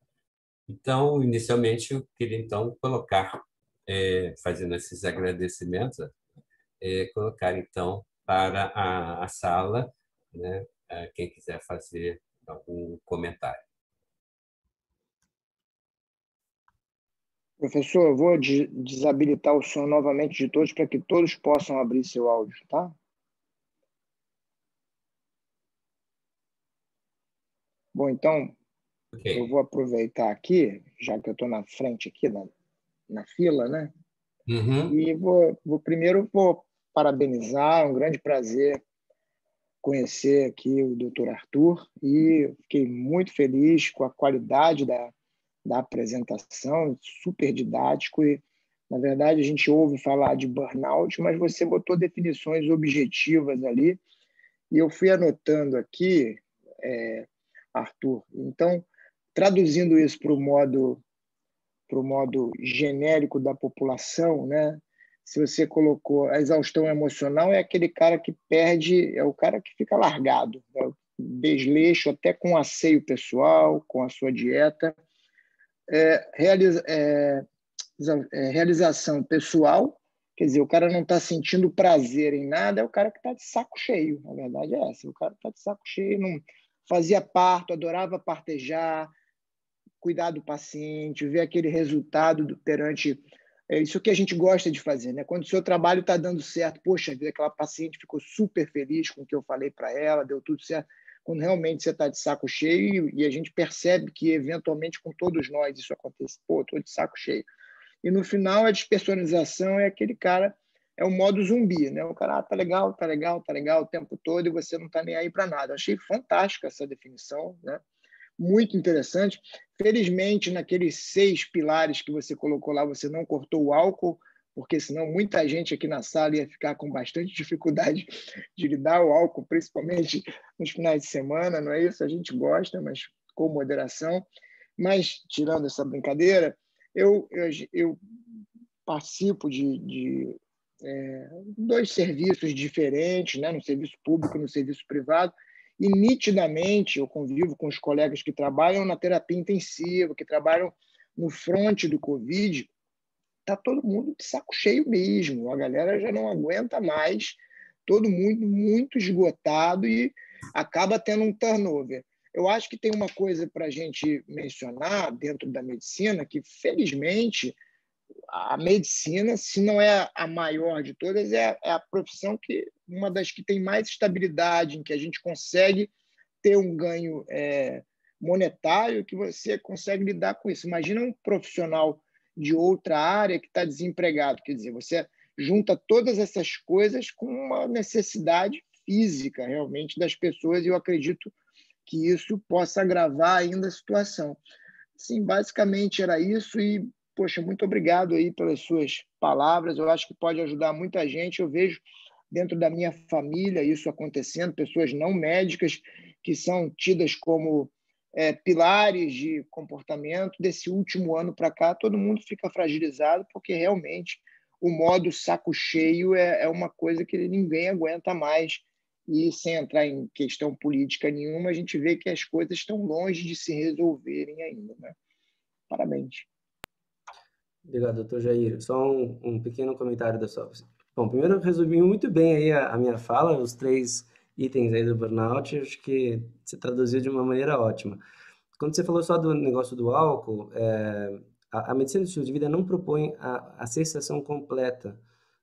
Então, inicialmente, eu queria então colocar, fazendo esses agradecimentos, colocar então para a sala, né, quem quiser fazer algum comentário. Professor, eu vou desabilitar o som novamente de todos para que todos possam abrir seu áudio, tá? Bom, então, eu vou aproveitar aqui, já que eu estou na frente aqui, na fila, né? Uhum. E primeiro vou parabenizar, é um grande prazer conhecer aqui o Dr. Arthur e fiquei muito feliz com a qualidade da apresentação, super didático e, na verdade, a gente ouve falar de burnout, mas você botou definições objetivas ali e eu fui anotando aqui, Arthur. Então, traduzindo isso para o modo genérico da população, né? Se você colocou a exaustão emocional, é aquele cara que perde, é o cara que fica largado, é o desleixo até com asseio pessoal, com a sua dieta. Realização pessoal, quer dizer, o cara não está sentindo prazer em nada, é o cara que está de saco cheio, a verdade é essa, o cara está de saco cheio, não fazia parto, adorava partejar, cuidar do paciente, ver aquele resultado perante... É isso que a gente gosta de fazer, né? Quando o seu trabalho está dando certo, poxa, aquela paciente ficou super feliz com o que eu falei para ela, deu tudo certo. Quando realmente você está de saco cheio e a gente percebe que, eventualmente, com todos nós isso acontece, pô, estou de saco cheio. E, no final, a despersonalização é aquele cara, é o modo zumbi, né? O cara, tá legal, tá legal, tá legal o tempo todo e você não está nem aí para nada. Achei fantástica essa definição, né? Muito interessante. Felizmente, naqueles 6 pilares que você colocou lá, você não cortou o álcool, porque senão muita gente aqui na sala ia ficar com bastante dificuldade de lidar o álcool, principalmente nos finais de semana, não é isso? A gente gosta, mas com moderação. Mas, tirando essa brincadeira, eu participo de 2 serviços diferentes, né? No serviço público e no serviço privado, e nitidamente eu convivo com os colegas que trabalham na terapia intensiva, que trabalham no fronte do Covid, está todo mundo de saco cheio mesmo, a galera já não aguenta mais, todo mundo muito esgotado e acaba tendo um turnover. Eu acho que tem uma coisa para a gente mencionar dentro da medicina, que felizmente a medicina, se não é a maior de todas, é a profissão uma das que tem mais estabilidade, em que a gente consegue ter um ganho monetário, que você consegue lidar com isso. Imagina um profissional de outra área que está desempregado, quer dizer, você junta todas essas coisas com uma necessidade física, realmente, das pessoas, e eu acredito que isso possa agravar ainda a situação. Sim, basicamente era isso e, poxa, muito obrigado aí pelas suas palavras. Eu acho que pode ajudar muita gente. Eu vejo dentro da minha família isso acontecendo, pessoas não médicas que são tidas como pilares de comportamento. Desse último ano para cá, todo mundo fica fragilizado porque realmente o modo saco cheio é uma coisa que ninguém aguenta mais. E, sem entrar em questão política nenhuma, a gente vê que as coisas estão longe de se resolverem ainda, né? Parabéns. Obrigado, doutor Jair. Só um pequeno comentário da sua... Bom, primeiro eu resumi muito bem aí a minha fala, os 3 itens aí do burnout, acho que você traduziu de uma maneira ótima. Quando você falou só do negócio do álcool, a medicina do estilo de vida não propõe a cessação completa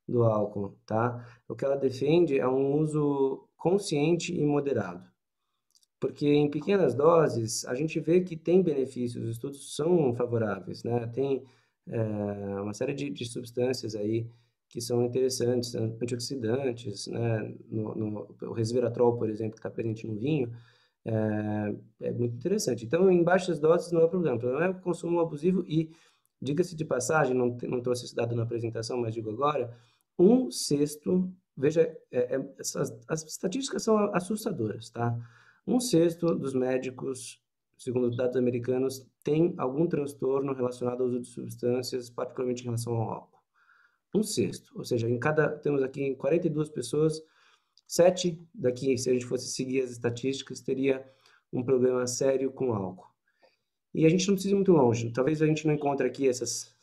do álcool, tá? O que ela defende é um uso consciente e moderado. Porque em pequenas doses, a gente vê que tem benefícios, os estudos são favoráveis, né? Tem uma série de substâncias aí que são interessantes, antioxidantes, né? O resveratrol, por exemplo, que está presente no vinho, é muito interessante. Então, em baixas doses não é problema. O problema é o consumo abusivo e, diga-se de passagem, não trouxe esse dado na apresentação, mas digo agora, 1/6, veja, as estatísticas são assustadoras, tá? 1/6 dos médicos, segundo dados americanos, tem algum transtorno relacionado ao uso de substâncias, particularmente em relação ao álcool. um sexto. Ou seja, temos aqui 42 pessoas, 7 daqui, se a gente fosse seguir as estatísticas, teria um problema sério com álcool. E a gente não precisa ir muito longe. Talvez a gente não encontre aqui essas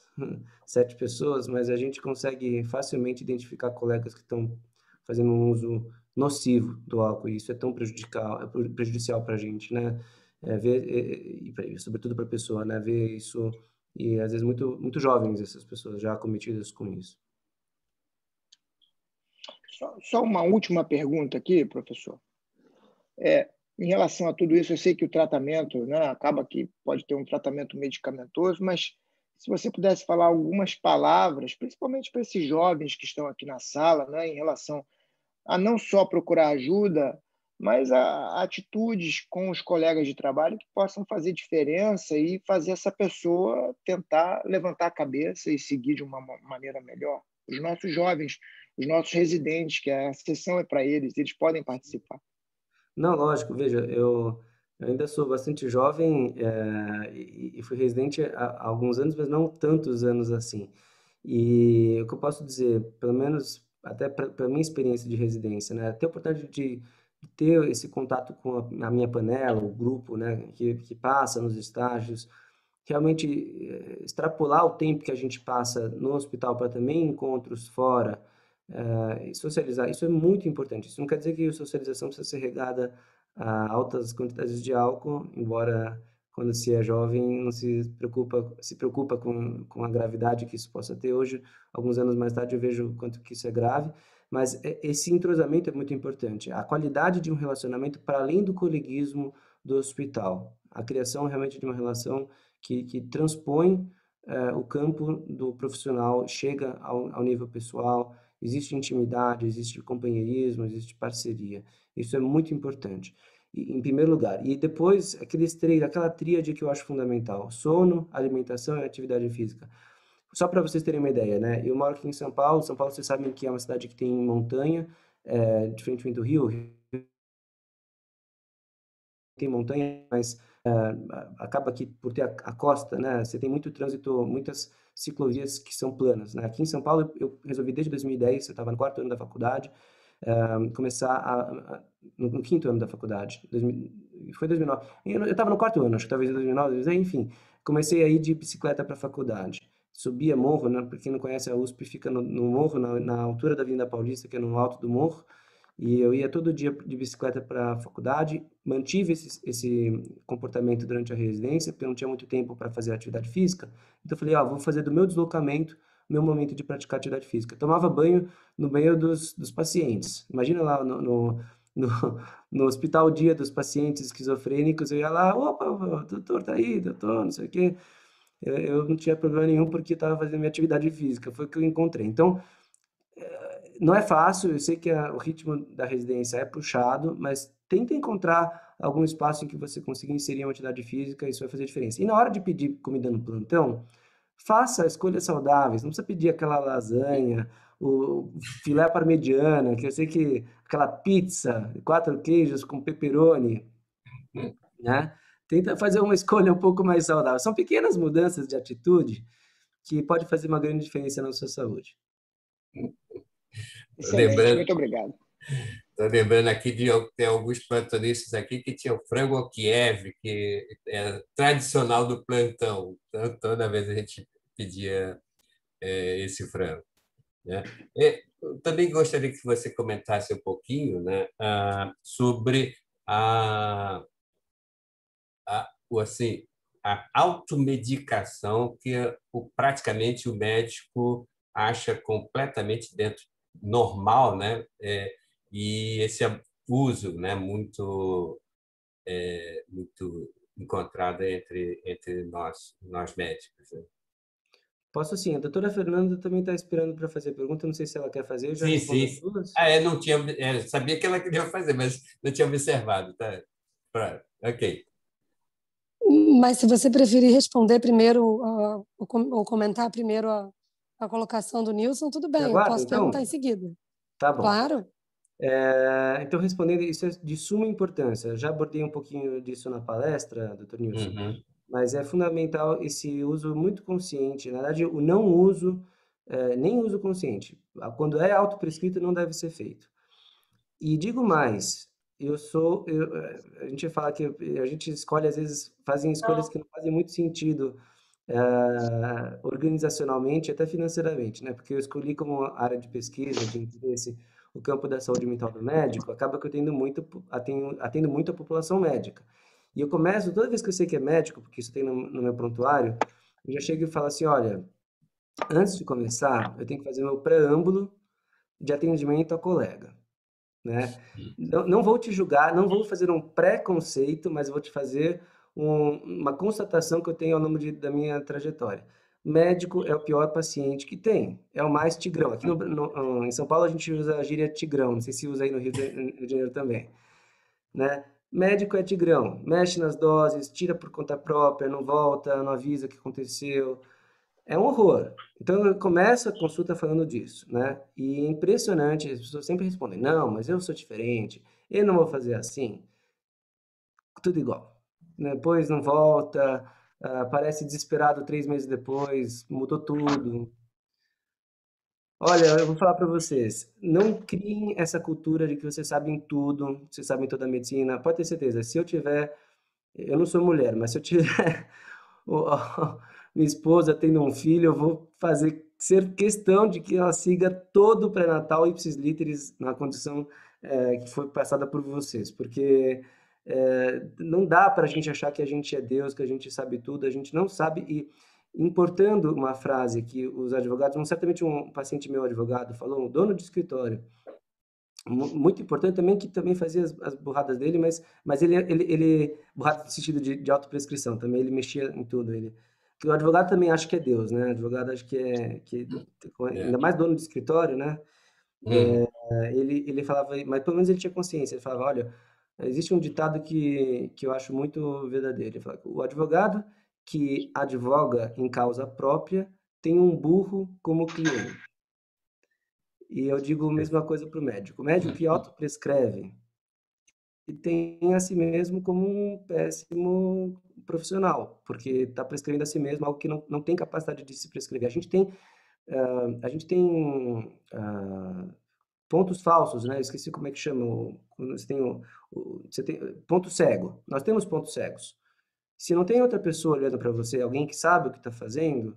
7 pessoas, mas a gente consegue facilmente identificar colegas que estão fazendo um uso nocivo do álcool. E isso é tão prejudicial para a gente, né? Sobretudo para a pessoa, né? Ver isso, e às vezes muito jovens essas pessoas já acometidas com isso. Só uma última pergunta aqui, professor. Em relação a tudo isso, eu sei que o tratamento, né, acaba que pode ter um tratamento medicamentoso, mas se você pudesse falar algumas palavras, principalmente para esses jovens que estão aqui na sala, né, em relação a não só procurar ajuda, mas a atitudes com os colegas de trabalho que possam fazer diferença e fazer essa pessoa tentar levantar a cabeça e seguir de uma maneira melhor. Os nossos jovens, os nossos residentes, que a sessão é para eles podem participar. Não, lógico, veja, eu ainda sou bastante jovem, e fui residente há alguns anos, mas não tantos anos assim. E o que eu posso dizer, pelo menos até para a minha experiência de residência, né, ter a oportunidade de ter esse contato com a minha panela, o grupo, né, que passa nos estágios, realmente extrapolar o tempo que a gente passa no hospital para também encontros fora, e socializar, isso é muito importante. Isso não quer dizer que a socialização precisa ser regada a altas quantidades de álcool, embora quando se é jovem não se preocupa com a gravidade que isso possa ter. Hoje, alguns anos mais tarde, eu vejo o quanto que isso é grave, mas esse entrosamento é muito importante. A qualidade de um relacionamento para além do coleguismo do hospital. A criação realmente de uma relação que transpõe o campo do profissional, chega ao nível pessoal, existe intimidade, existe companheirismo, existe parceria. Isso é muito importante, em primeiro lugar. E depois, aquela tríade que eu acho fundamental: sono, alimentação e atividade física. Só para vocês terem uma ideia, né? Eu moro aqui em São Paulo. São Paulo, vocês sabem que é uma cidade que tem montanha, diferentemente do Rio. Tem montanha, mas acaba que por ter a costa, né, você tem muito trânsito, muitas ciclovias que são planas, né? Aqui em São Paulo eu resolvi desde 2010, eu estava no 4º ano da faculdade, começar no 5º ano da faculdade, foi 2009, eu estava no 4º ano, acho que talvez em 2009, enfim, comecei a ir de bicicleta para a faculdade, subia morro, né? Para quem não conhece, a USP fica no morro, na altura da Avenida Paulista, que é no alto do morro, e eu ia todo dia de bicicleta para a faculdade, mantive esse comportamento durante a residência, porque eu não tinha muito tempo para fazer atividade física. Então eu falei, vou fazer do meu deslocamento meu momento de praticar atividade física. Tomava banho no banheiro dos pacientes. Imagina lá no, no hospital dia dos pacientes esquizofrênicos, eu ia lá, opa, doutor, tá aí, doutor, não sei o quê. Eu não tinha problema nenhum porque estava fazendo minha atividade física, foi o que eu encontrei. Então, não é fácil, eu sei que o ritmo da residência é puxado, mas tenta encontrar algum espaço em que você consiga inserir uma atividade física, isso vai fazer diferença. E na hora de pedir comida no plantão, faça escolhas saudáveis, não precisa pedir aquela lasanha, o filé parmegiana, que eu sei que aquela pizza, 4 queijos com pepperoni, né? Tenta fazer uma escolha um pouco mais saudável. São pequenas mudanças de atitude que pode fazer uma grande diferença na sua saúde. Excelente, muito obrigado. Estou lembrando aqui de ter alguns plantonistas aqui que tinham frango ao Kiev, que é tradicional do plantão. Então, toda vez a gente pedia esse frango, né? Eu também gostaria que você comentasse um pouquinho, né, sobre assim, a automedicação que praticamente o médico acha completamente normal, né? E esse abuso, né, muito encontrado entre nós médicos, né? Posso sim, a doutora Fernanda também está esperando para fazer pergunta, não sei se ela quer fazer, eu já Sim, respondo sim. as duas. Não tinha, sabia que ela queria fazer, mas não tinha observado, tá? Ok. Mas se você preferir responder primeiro, ou comentar primeiro a colocação do Nilson, tudo Você bem, eu aguarda, posso perguntar em então? seguida. Tá bom. Claro. Então, respondendo, isso é de suma importância. Eu já abordei um pouquinho disso na palestra, doutor Nilson, Uhum. mas é fundamental esse uso muito consciente. Na verdade, o não uso nem uso consciente. Quando é autoprescrito, não deve ser feito. E digo mais, a gente fala que a gente escolhe, às vezes, fazem escolhas que não fazem muito sentido organizacionalmente, até financeiramente, né? Porque eu escolhi como área de pesquisa, de interesse, o campo da saúde mental do médico, acaba que eu atendo muito a população médica. E eu começo, toda vez que eu sei que é médico, porque isso tem no meu prontuário, eu já chego e falo assim, olha, antes de começar, eu tenho que fazer meu preâmbulo de atendimento a colega, né? Não vou te julgar, não vou fazer um preconceito, mas vou te fazer uma constatação que eu tenho ao longo da minha trajetória. Médico é o pior paciente que tem, é o mais tigrão. Aqui em São Paulo a gente usa a gíria tigrão, não sei se usa aí no Rio de Janeiro também, né? Médico é tigrão, mexe nas doses, tira por conta própria, não volta, não avisa o que aconteceu. É um horror. Então eu começo a consulta falando disso, né? E é impressionante, as pessoas sempre respondem, não, mas eu sou diferente, eu não vou fazer assim. Tudo igual. Depois não volta, aparece desesperado 3 meses depois, mudou tudo. Olha, eu vou falar para vocês, não criem essa cultura de que vocês sabem tudo, vocês sabem toda a medicina. Pode ter certeza, se eu tiver, eu não sou mulher, mas se eu tiver minha esposa tendo um filho, eu vou ser questão de que ela siga todo o pré-natal ipsis literis na condição que foi passada por vocês, porque não dá para a gente achar que a gente é Deus, que a gente sabe tudo, a gente não sabe. E importando uma frase que os advogados, certamente um paciente meu advogado falou, um dono de escritório, muito importante também, que também fazia as burradas dele, mas ele burrada no sentido de autoprescrição, também ele mexia em tudo, que o advogado também acha que é Deus, né? O advogado acha ainda mais dono de escritório, né? Ele falava, mas pelo menos ele tinha consciência, ele falava, olha, existe um ditado que eu acho muito verdadeiro, ele falava, o advogado que advoga em causa própria tem um burro como cliente. E eu digo a mesma coisa para o médico. O médico que autoprescreve e tem a si mesmo como um péssimo profissional, porque está prescrevendo a si mesmo algo que não tem capacidade de se prescrever. A gente tem pontos falsos, né? Eu esqueci como é que chama. Você tem ponto cego. Nós temos pontos cegos. Se não tem outra pessoa olhando para você, alguém que sabe o que está fazendo,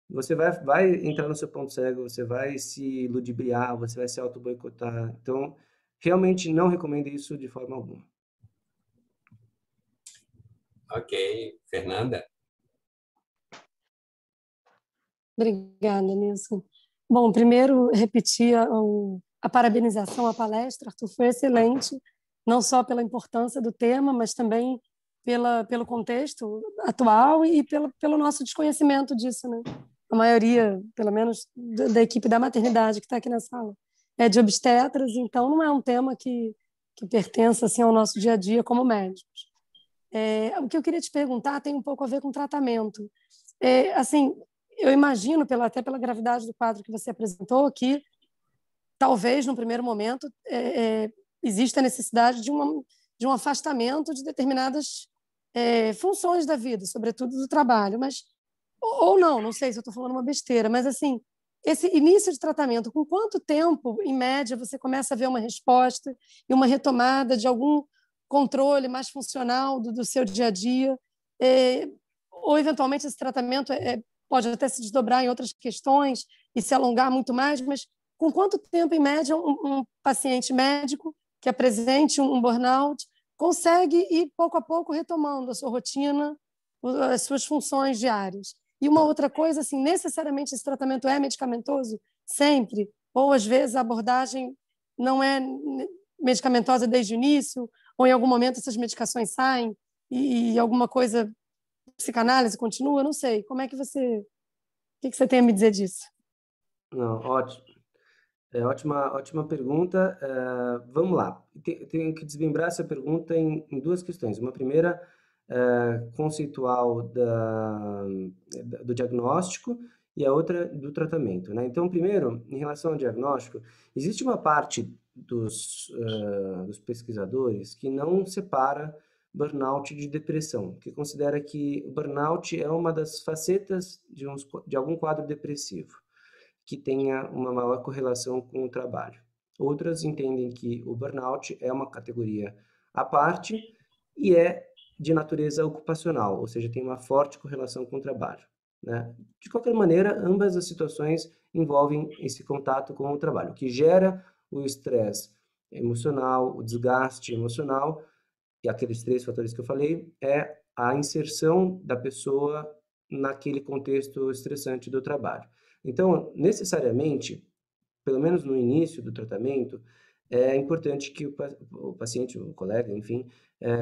você vai entrar no seu ponto cego, você vai se ludibriar, você vai se auto-boicotar. Então, realmente não recomendo isso de forma alguma. Ok. Fernanda? Obrigada, Nilson. Bom, primeiro, repetir a parabenização à palestra. Arthur, foi excelente, não só pela importância do tema, mas também pelo contexto atual e pelo nosso desconhecimento disso, né? A maioria, pelo menos, da equipe da maternidade que está aqui na sala, é de obstetras, então não é um tema que pertence assim, ao nosso dia a dia como médicos. O que eu queria te perguntar tem um pouco a ver com tratamento. Assim, eu imagino, até pela gravidade do quadro que você apresentou, que talvez, no primeiro momento, exista a necessidade de um afastamento de determinadas funções da vida, sobretudo do trabalho, mas ou não sei se eu estou falando uma besteira, mas assim, esse início de tratamento, com quanto tempo, em média, você começa a ver uma resposta e uma retomada de algum controle mais funcional do seu dia a dia? Ou, eventualmente, esse tratamento pode até se desdobrar em outras questões e se alongar muito mais, mas com quanto tempo, em média, um paciente médico que apresente um burnout consegue ir, pouco a pouco, retomando a sua rotina, as suas funções diárias? E uma outra coisa, assim, necessariamente esse tratamento é medicamentoso? Sempre? Ou, às vezes, a abordagem não é medicamentosa desde o início? Ou, em algum momento, essas medicações saem e alguma coisa, psicanálise continua? Não sei. Como é que você... O que você tem a me dizer disso? Não, ótimo. Ótima pergunta. Vamos lá. Tenho que desmembrar essa pergunta em duas questões. Uma primeira, conceitual do diagnóstico e a outra do tratamento, né? Então, primeiro, em relação ao diagnóstico, existe uma parte dos pesquisadores que não separa burnout de depressão, que considera que o burnout é uma das facetas de algum quadro depressivo. que tenha uma maior correlação com o trabalho. Outras entendem que o burnout é uma categoria à parte e é de natureza ocupacional, ou seja, tem uma forte correlação com o trabalho, né? De qualquer maneira, ambas as situações envolvem esse contato com o trabalho, o que gera o estresse emocional, o desgaste emocional, e aqueles 3 fatores que eu falei, é a inserção da pessoa naquele contexto estressante do trabalho. Então, necessariamente, pelo menos no início do tratamento, é importante que o paciente, o colega, enfim,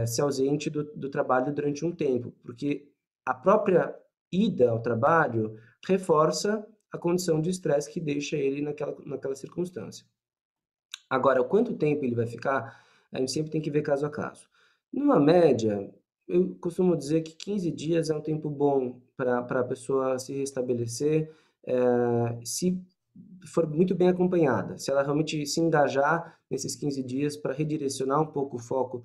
se ausente do trabalho durante um tempo, porque a própria ida ao trabalho reforça a condição de estresse que deixa ele naquela circunstância. Agora, quanto tempo ele vai ficar, a gente sempre tem que ver caso a caso. Numa média, eu costumo dizer que 15 dias é um tempo bom para a pessoa se restabelecer, se for muito bem acompanhada, se ela realmente se engajar nesses 15 dias para redirecionar um pouco o foco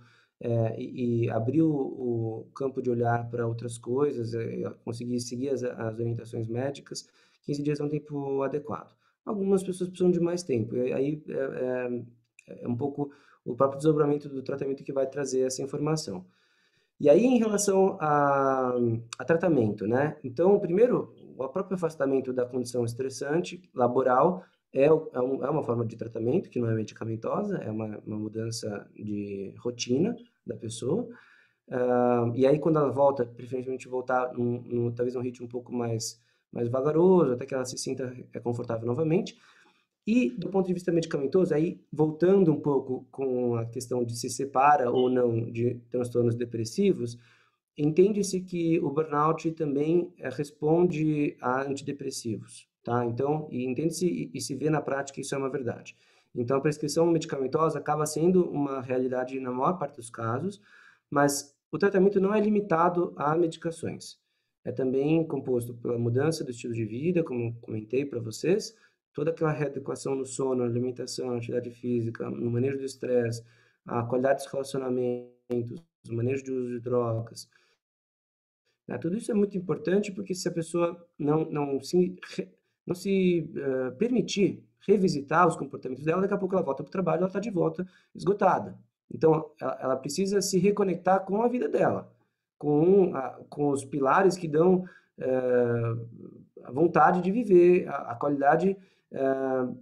e abrir o campo de olhar para outras coisas, conseguir seguir as orientações médicas, 15 dias é um tempo adequado. Algumas pessoas precisam de mais tempo, e aí é um pouco o próprio desdobramento do tratamento que vai trazer essa informação. E aí, em relação a tratamento, né? Então, primeiro, o próprio afastamento da condição estressante laboral é uma forma de tratamento que não é medicamentosa, é uma mudança de rotina da pessoa. E aí, quando ela volta, preferencialmente voltar talvez num ritmo um pouco mais vagaroso, até que ela se sinta confortável novamente. E, do ponto de vista medicamentoso, aí, voltando um pouco com a questão de se separa ou não de transtornos depressivos, entende-se que o burnout também responde a antidepressivos, tá? Então, e entende-se e se vê na prática isso é uma verdade. Então, a prescrição medicamentosa acaba sendo uma realidade na maior parte dos casos, mas o tratamento não é limitado a medicações. É também composto pela mudança do estilo de vida, como comentei para vocês, toda aquela readequação no sono, na alimentação, na atividade física, no manejo do estresse, a qualidade dos relacionamentos, o manejo de uso de drogas, né? Tudo isso é muito importante porque se a pessoa não se permitir revisitar os comportamentos dela, daqui a pouco ela volta para o trabalho, ela está de volta esgotada. Então, ela precisa se reconectar com a vida dela, com os pilares que dão a vontade de viver, a qualidade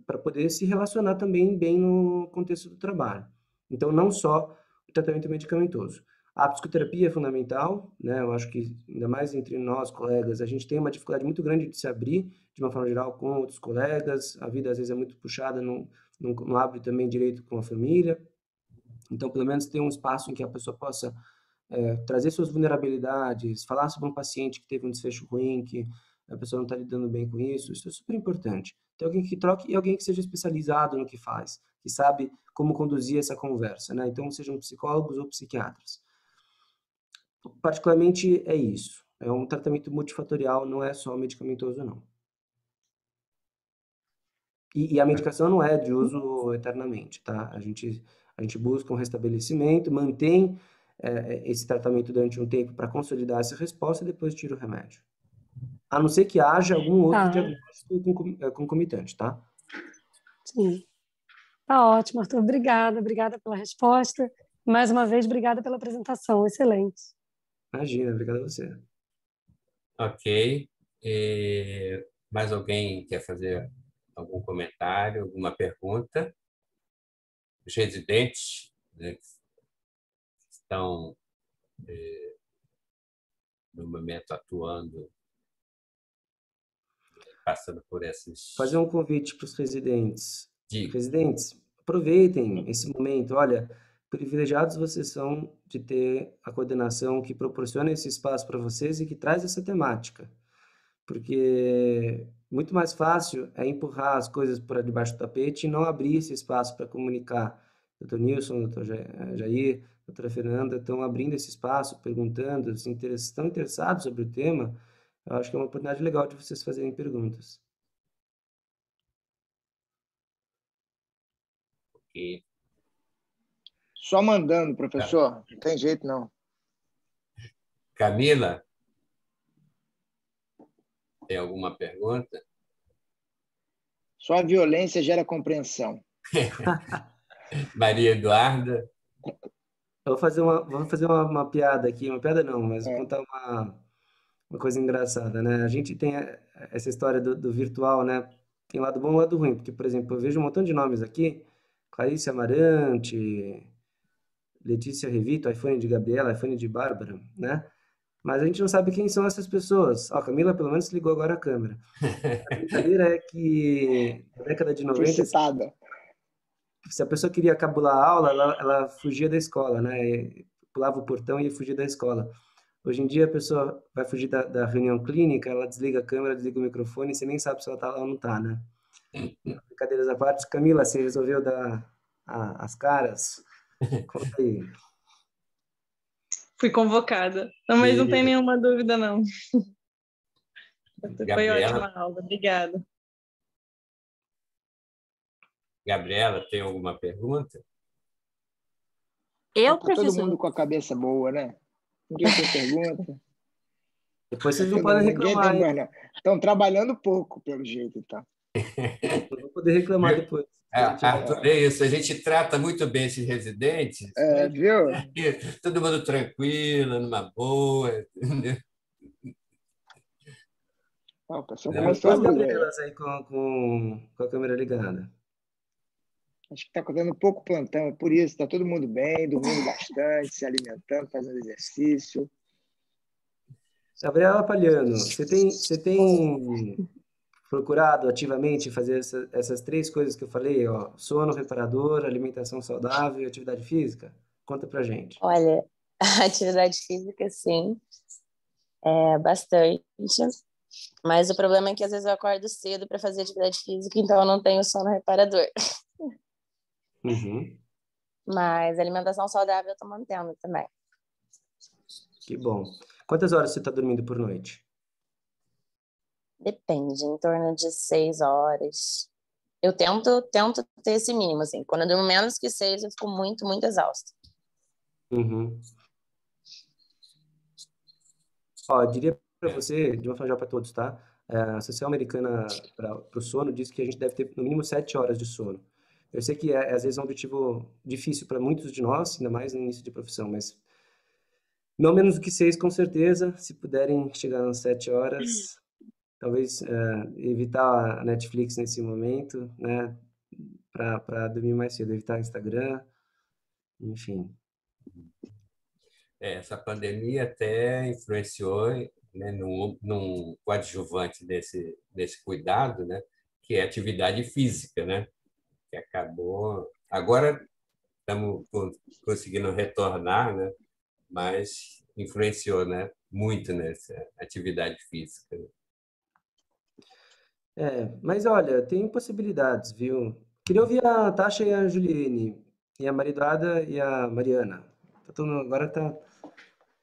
para poder se relacionar também bem no contexto do trabalho. Então, não só o tratamento medicamentoso. A psicoterapia é fundamental, né? Eu acho que, ainda mais entre nós, colegas, a gente tem uma dificuldade muito grande de se abrir, de uma forma geral, com outros colegas. A vida, às vezes, é muito puxada, não abre também direito com a família. Então, pelo menos, ter um espaço em que a pessoa possa trazer suas vulnerabilidades, falar sobre um paciente que teve um desfecho ruim, que a pessoa não está lidando bem com isso. Isso é super importante. Ter alguém que troque e alguém que seja especializado no que faz, que sabe como conduzir essa conversa, né? Então, sejam psicólogos ou psiquiatras. Particularmente é isso. É um tratamento multifatorial, não é só medicamentoso, não. E a medicação não é de uso eternamente, tá? A gente busca um restabelecimento, mantém esse tratamento durante um tempo para consolidar essa resposta e depois tira o remédio. A não ser que haja algum outro diagnóstico concomitante, tá? Sim. Tá ótimo, Arthur. Obrigada pela resposta. Mais uma vez, obrigada pela apresentação. Excelente. Imagina, obrigado a você. Ok. Mais alguém quer fazer algum comentário, alguma pergunta? Os residentes, né, que estão no momento atuando, passando por essas... Fazer um convite para os residentes. Diga. Residentes, aproveitem esse momento. Olha, privilegiados vocês são de ter a coordenação que proporciona esse espaço para vocês e que traz essa temática. Porque muito mais fácil é empurrar as coisas para debaixo do tapete e não abrir esse espaço para comunicar. Dr. Nilson, Dr. Jair, doutora Fernanda estão abrindo esse espaço, perguntando, estão interessados sobre o tema. Eu acho que é uma oportunidade legal de vocês fazerem perguntas. Ok. Só mandando, professor. Não tem jeito, não. Camila, tem alguma pergunta? Só a violência gera compreensão. Maria Eduarda. Eu vou fazer uma piada aqui, uma piada não, mas vou contar uma coisa engraçada, né? A gente tem essa história do virtual, né? Tem lado bom e lado ruim, porque, por exemplo, eu vejo um montão de nomes aqui, Clarice Amarante, Letícia Revito, iPhone de Gabriela, iPhone de Bárbara, né? Mas a gente não sabe quem são essas pessoas. Ó, a Camila, pelo menos, ligou agora a câmera. A brincadeira é que na década de Fui 90, citada. se a pessoa queria cabular a aula, ela fugia da escola, né? Pulava o portão e ia fugir da escola. Hoje em dia, a pessoa vai fugir da reunião clínica, ela desliga a câmera, desliga o microfone, e você nem sabe se ela está lá ou não está, né? Brincadeiras à parte. Camila, você resolveu dar as caras? Conta aí. Fui convocada. Não, mas não tem nenhuma dúvida, não. Foi Gabriela. ótima a aula. Obrigada. Gabriela, tem alguma pergunta? Tá todo mundo com a cabeça boa, né? Ninguém tem pergunta. Depois vocês não podem reclamar, hein? Estão trabalhando pouco, pelo jeito, então. Não vou poder reclamar depois. Arthur, é isso. A gente trata muito bem esses residentes. Viu? Todo mundo tranquilo, numa boa. Entendeu? O pessoal começou a Gabrielas aí com a câmera ligada. Acho que está dando pouco plantão, é por isso. Está todo mundo bem, dormindo bastante, se alimentando, fazendo exercício. Gabriela Palhano, você tem procurado ativamente fazer essas 3 coisas que eu falei, ó, sono reparador, alimentação saudável e atividade física? Conta pra gente. Olha, a atividade física, sim, bastante. Mas o problema é que às vezes eu acordo cedo para fazer atividade física, então eu não tenho sono reparador. Uhum. Mas a alimentação saudável eu tô mantendo também. Que bom. Quantas horas você está dormindo por noite? Depende, em torno de 6 horas. Eu tento ter esse mínimo, assim. Quando eu durmo menos que 6, eu fico muito, muito exausta. Uhum. Ó, eu diria para você, de uma forma geral para todos, tá? A Associação Americana para o Sono diz que a gente deve ter no mínimo 7 horas de sono. Eu sei que às vezes é um objetivo difícil para muitos de nós, ainda mais no início de profissão, mas não menos do que 6, com certeza. Se puderem chegar nas 7 horas, talvez evitar a Netflix nesse momento, né? Para dormir mais cedo, evitar Instagram, enfim. Essa pandemia até influenciou, né, num coadjuvante desse cuidado, né, que é a atividade física, né, que acabou. Agora estamos conseguindo retornar, né, mas influenciou, né, muito nessa atividade física. Mas olha, tem possibilidades, viu? Queria ouvir a Tasha e a Juliane, e a Mariduada e a Mariana. Agora tá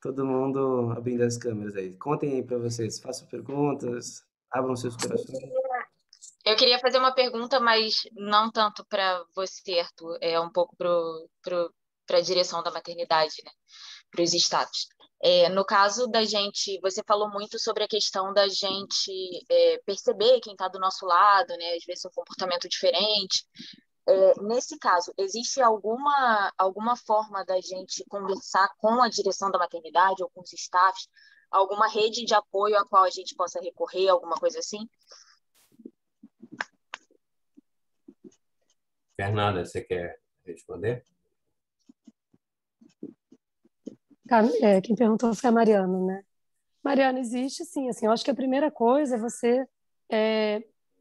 todo mundo abrindo as câmeras aí. Contem aí para vocês, façam perguntas, abram seus corações. Eu queria fazer uma pergunta, mas não tanto para você, Arthur, é um pouco para a direção da maternidade, né? Para os estados. No caso da gente, você falou muito sobre a questão da gente perceber quem está do nosso lado, né? Às vezes um comportamento diferente. Nesse caso, existe alguma forma da gente conversar com a direção da maternidade ou com os staffs, alguma rede de apoio a qual a gente possa recorrer, alguma coisa assim? Fernanda, você quer responder? Quem perguntou foi a Mariana, né? Mariana, existe sim. Assim, eu acho que a primeira coisa é você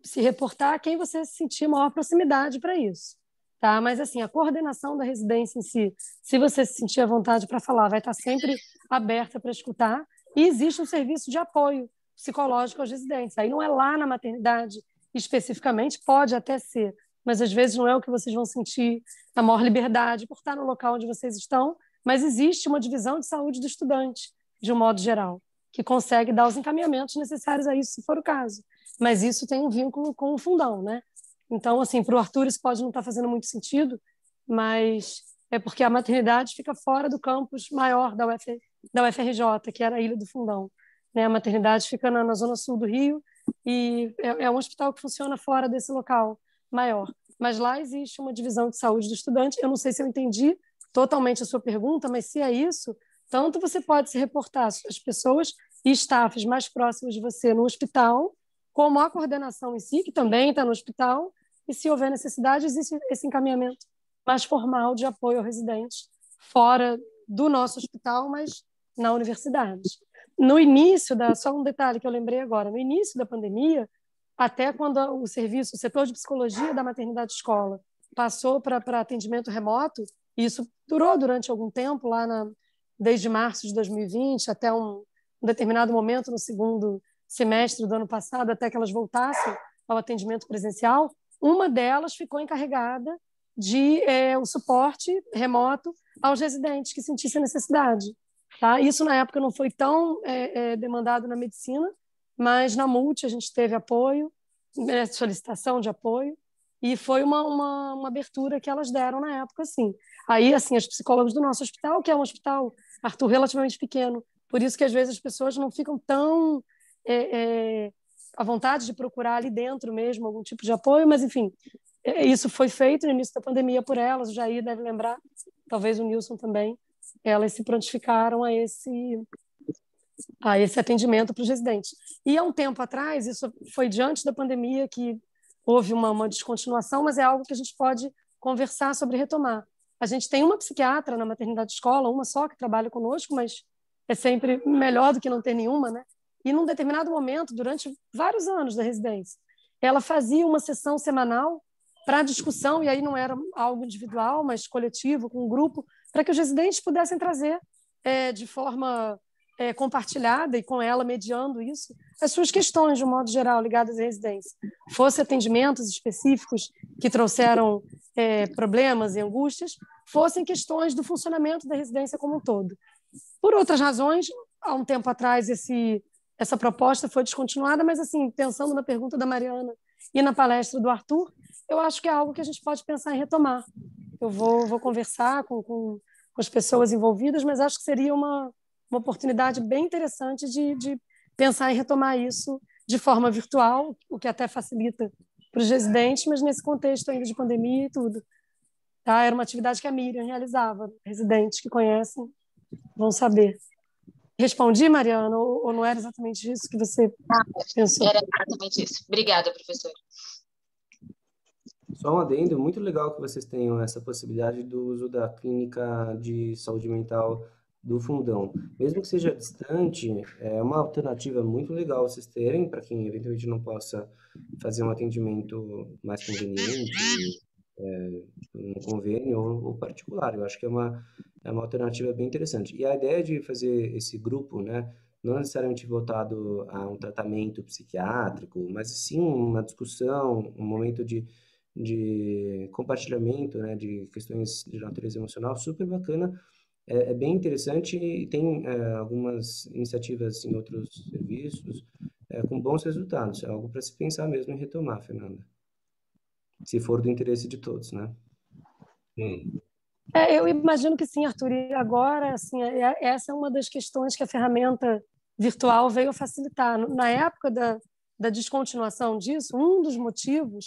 se reportar a quem você sentir maior proximidade para isso. Tá? Mas, assim, a coordenação da residência em si, se você se sentir à vontade para falar, vai estar sempre aberta para escutar. E existe um serviço de apoio psicológico aos residentes. Aí não é lá na maternidade especificamente, pode até ser, mas às vezes não é o que vocês vão sentir a maior liberdade por estar no local onde vocês estão, mas existe uma divisão de saúde do estudante, de um modo geral, que consegue dar os encaminhamentos necessários a isso, se for o caso. Mas isso tem um vínculo com o fundão, né? Então, assim, para o Arthur isso pode não estar fazendo muito sentido, mas é porque a maternidade fica fora do campus maior da UFRJ, que era a Ilha do Fundão. Né? A maternidade fica na zona sul do Rio, e é um hospital que funciona fora desse local maior. Mas lá existe uma divisão de saúde do estudante. Eu não sei se eu entendi totalmente a sua pergunta, mas se é isso, tanto você pode se reportar às pessoas e staffs mais próximos de você no hospital, como a coordenação em si, que também está no hospital, e se houver necessidade, existe esse encaminhamento mais formal de apoio ao residente fora do nosso hospital, mas na universidade. No início só um detalhe que eu lembrei agora, no início da pandemia, até quando o setor de psicologia da maternidade escola passou para atendimento remoto, e isso durou durante algum tempo, desde março de 2020 até um determinado momento no segundo semestre do ano passado, até que elas voltassem ao atendimento presencial, uma delas ficou encarregada de o suporte remoto aos residentes que sentissem necessidade. Tá? Isso, na época, não foi tão demandado na medicina, mas na multi a gente teve apoio, solicitação de apoio, e foi uma abertura que elas deram na época, sim. Aí, assim, as psicólogas do nosso hospital, que é um hospital, Arthur, relativamente pequeno, por isso que às vezes as pessoas não ficam tão à vontade de procurar ali dentro mesmo algum tipo de apoio, mas, enfim, isso foi feito no início da pandemia por elas, o Jair deve lembrar, talvez o Nilson também, elas se prontificaram a esse atendimento para os residentes. E há um tempo atrás, isso foi diante da pandemia que houve uma descontinuação, mas é algo que a gente pode conversar sobre retomar. A gente tem uma psiquiatra na maternidade escola, uma só que trabalha conosco, mas é sempre melhor do que não ter nenhuma, né? E num determinado momento, durante vários anos da residência, ela fazia uma sessão semanal para discussão, e aí não era algo individual, mas coletivo, com um grupo, para que os residentes pudessem trazer de forma compartilhada e com ela mediando isso, as suas questões, de um modo geral, ligadas à residência. Fosse atendimentos específicos que trouxeram problemas e angústias, fossem questões do funcionamento da residência como um todo. Por outras razões, há um tempo atrás, essa proposta foi descontinuada, mas, assim, pensando na pergunta da Mariana e na palestra do Arthur, eu acho que é algo que a gente pode pensar em retomar. Eu vou conversar com as pessoas envolvidas, mas acho que seria uma oportunidade bem interessante de pensar em retomar isso de forma virtual, o que até facilita para os residentes, mas nesse contexto ainda de pandemia e tudo. Tá? Era uma atividade que a Miriam realizava. Residentes que conhecem vão saber. Respondi, Mariana, ou não era exatamente isso que você pensou? Era exatamente isso. Obrigada, professora. Só um adendo, muito legal que vocês tenham essa possibilidade do uso da clínica de saúde mental do Fundão. Mesmo que seja distante, é uma alternativa muito legal vocês terem, para quem eventualmente não possa fazer um atendimento mais conveniente, no convênio ou particular. Eu acho que é uma alternativa bem interessante. E a ideia de fazer esse grupo, né, não necessariamente voltado a um tratamento psiquiátrico, mas sim uma discussão, um momento de compartilhamento, né, de questões de natureza emocional, super bacana, é bem interessante e tem algumas iniciativas em outros serviços com bons resultados. É algo para se pensar mesmo em retomar, Fernanda. Se for do interesse de todos, né? Eu imagino que sim, Arthur. E agora, assim, essa é uma das questões que a ferramenta virtual veio a facilitar. Na época da descontinuação disso, um dos motivos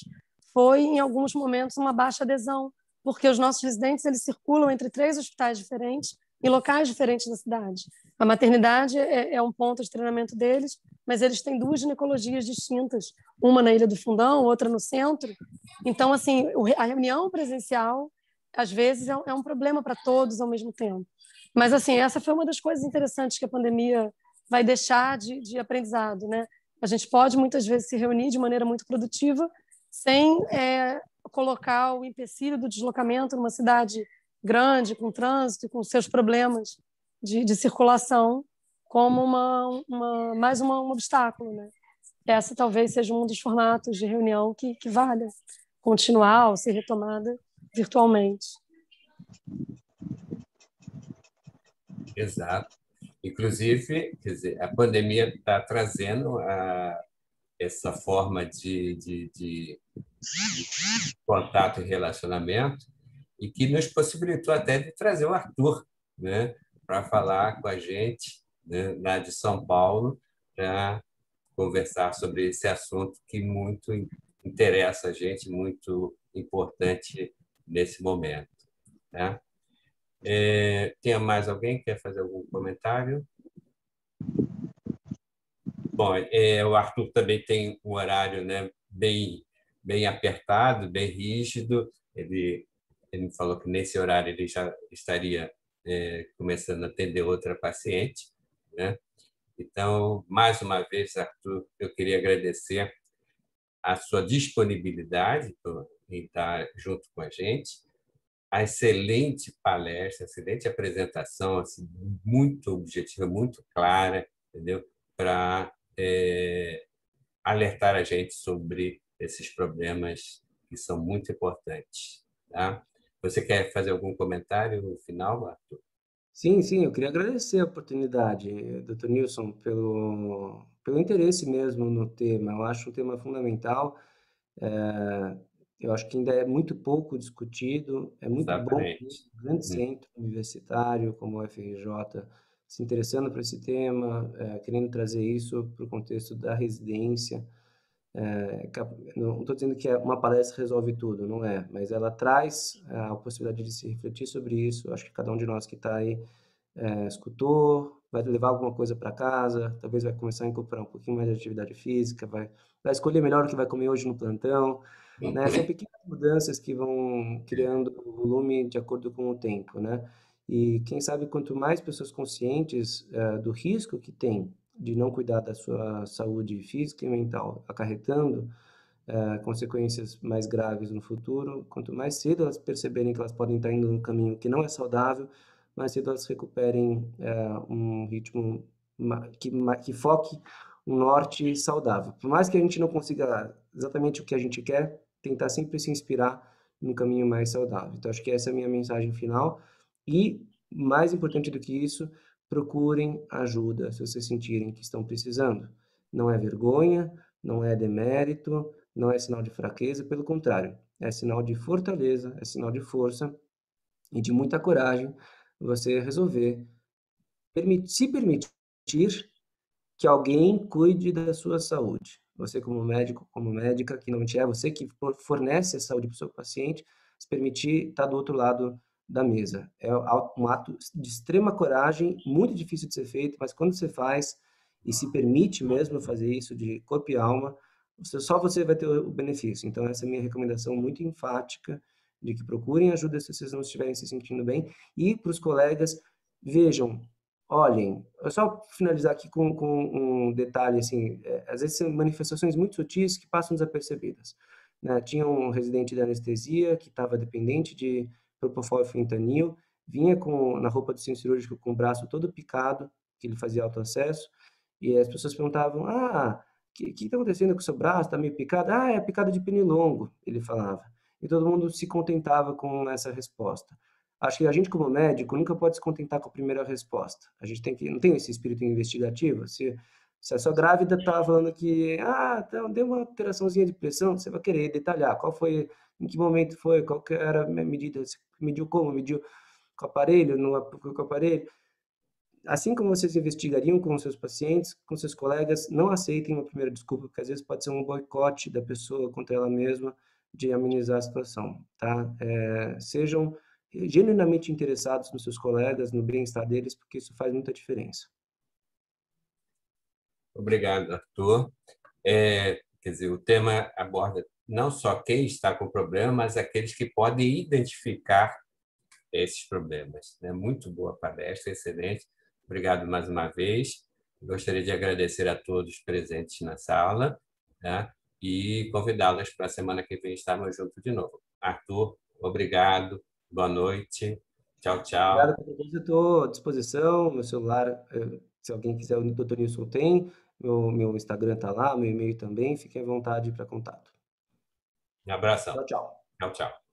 foi, em alguns momentos, uma baixa adesão, porque os nossos residentes eles circulam entre 3 hospitais diferentes, em locais diferentes da cidade. A maternidade é um ponto de treinamento deles, mas eles têm 2 ginecologias distintas, uma na Ilha do Fundão, outra no centro. Então, assim, a reunião presencial, às vezes, é um problema para todos ao mesmo tempo. Mas, assim, essa foi uma das coisas interessantes que a pandemia vai deixar de aprendizado, né? A gente pode, muitas vezes, se reunir de maneira muito produtiva, sem colocar o empecilho do deslocamento numa cidade grande, com trânsito, com seus problemas de circulação, como mais um obstáculo, né? Essa talvez seja um dos formatos de reunião que valha continuar ou ser retomada virtualmente. Exato. Inclusive, quer dizer, a pandemia está trazendo essa forma de contato e relacionamento e que nos possibilitou até de trazer o Arthur, né, para falar com a gente, né, lá de São Paulo, para conversar sobre esse assunto que muito interessa a gente, muito importante nesse momento, né? Tem mais alguém que quer fazer algum comentário? Bom, o Arthur também tem um horário, né, bem apertado, bem rígido. Ele me falou que nesse horário ele já estaria começando a atender outra paciente, né? Então, mais uma vez, Arthur, eu queria agradecer a sua disponibilidade em estar junto com a gente, a excelente palestra, excelente apresentação, assim, muito objetiva, muito clara, entendeu? Para alertar a gente sobre esses problemas que são muito importantes, tá? Você quer fazer algum comentário no final, Arthur? Sim, eu queria agradecer a oportunidade, Dr. Nilson, pelo interesse mesmo no tema. Eu acho um tema fundamental. Eu acho que ainda é muito pouco discutido. É muito bom ver Exatamente. um grande centro universitário como o FRJ se interessando por esse tema, querendo trazer isso para o contexto da residência. Não estou dizendo que uma palestra resolve tudo, não é, mas ela traz a possibilidade de se refletir sobre isso. Acho que cada um de nós que está aí escutou, vai levar alguma coisa para casa, talvez vai começar a incorporar um pouquinho mais de atividade física, vai escolher melhor o que vai comer hoje no plantão, né? São pequenas mudanças que vão criando volume de acordo com o tempo, né? E quem sabe quanto mais pessoas conscientes do risco que tem de não cuidar da sua saúde física e mental, acarretando consequências mais graves no futuro, quanto mais cedo elas perceberem que elas podem estar indo num caminho que não é saudável, mais cedo elas recuperem um ritmo que foque um norte saudável. Por mais que a gente não consiga exatamente o que a gente quer, tentar sempre se inspirar num caminho mais saudável. Então, acho que essa é a minha mensagem final. E, mais importante do que isso, procurem ajuda se vocês sentirem que estão precisando. Não é vergonha, não é demérito, não é sinal de fraqueza, pelo contrário, é sinal de fortaleza, é sinal de força e de muita coragem você resolver se permitir que alguém cuide da sua saúde. Você como médico, como médica, que não é você que fornece a saúde para o seu paciente, se permitir estar do outro lado da mesa. É um ato de extrema coragem, muito difícil de ser feito, mas quando você faz e se permite mesmo fazer isso de corpo e alma, só você vai ter o benefício. Então, essa é a minha recomendação muito enfática, de que procurem ajuda se vocês não estiverem se sentindo bem, e para os colegas, vejam, olhem, eu só finalizar aqui com um detalhe, assim, às vezes são manifestações muito sutis que passam desapercebidas, né? Tinha um residente de anestesia que estava dependente de propofol e fentanil, vinha na roupa do centro cirúrgico com o braço todo picado, que ele fazia autoacesso, e as pessoas perguntavam, o que está acontecendo com o seu braço? Está meio picado? É picado de pernilongo, ele falava. E todo mundo se contentava com essa resposta. Acho que a gente, como médico, nunca pode se contentar com a primeira resposta. A gente não tem esse espírito investigativo. Se a sua grávida está falando que, deu uma alteraçãozinha de pressão, você vai querer detalhar qual foi, em que momento foi, qual que era a medida, você mediu como, mediu com o aparelho, com o aparelho. Assim como vocês investigariam com seus pacientes, com seus colegas, não aceitem uma primeira desculpa, porque às vezes pode ser um boicote da pessoa contra ela mesma de amenizar a situação, tá? Sejam genuinamente interessados nos seus colegas, no bem-estar deles, porque isso faz muita diferença. Obrigado, Arthur. Quer dizer, o tema aborda não só quem está com problema, mas aqueles que podem identificar esses problemas, né? Muito boa palestra, excelente. Obrigado mais uma vez. Gostaria de agradecer a todos presentes na sala, né? E convidá-los para a semana que vem estarmos juntos de novo. Arthur, obrigado. Boa noite. Tchau, tchau. Obrigado, eu estou à disposição. Meu celular, se alguém quiser, o Dr. Nilson tem. Meu Instagram está lá, meu e-mail também. Fiquem à vontade para contato. Um abração. Tchau, tchau. Tchau, tchau.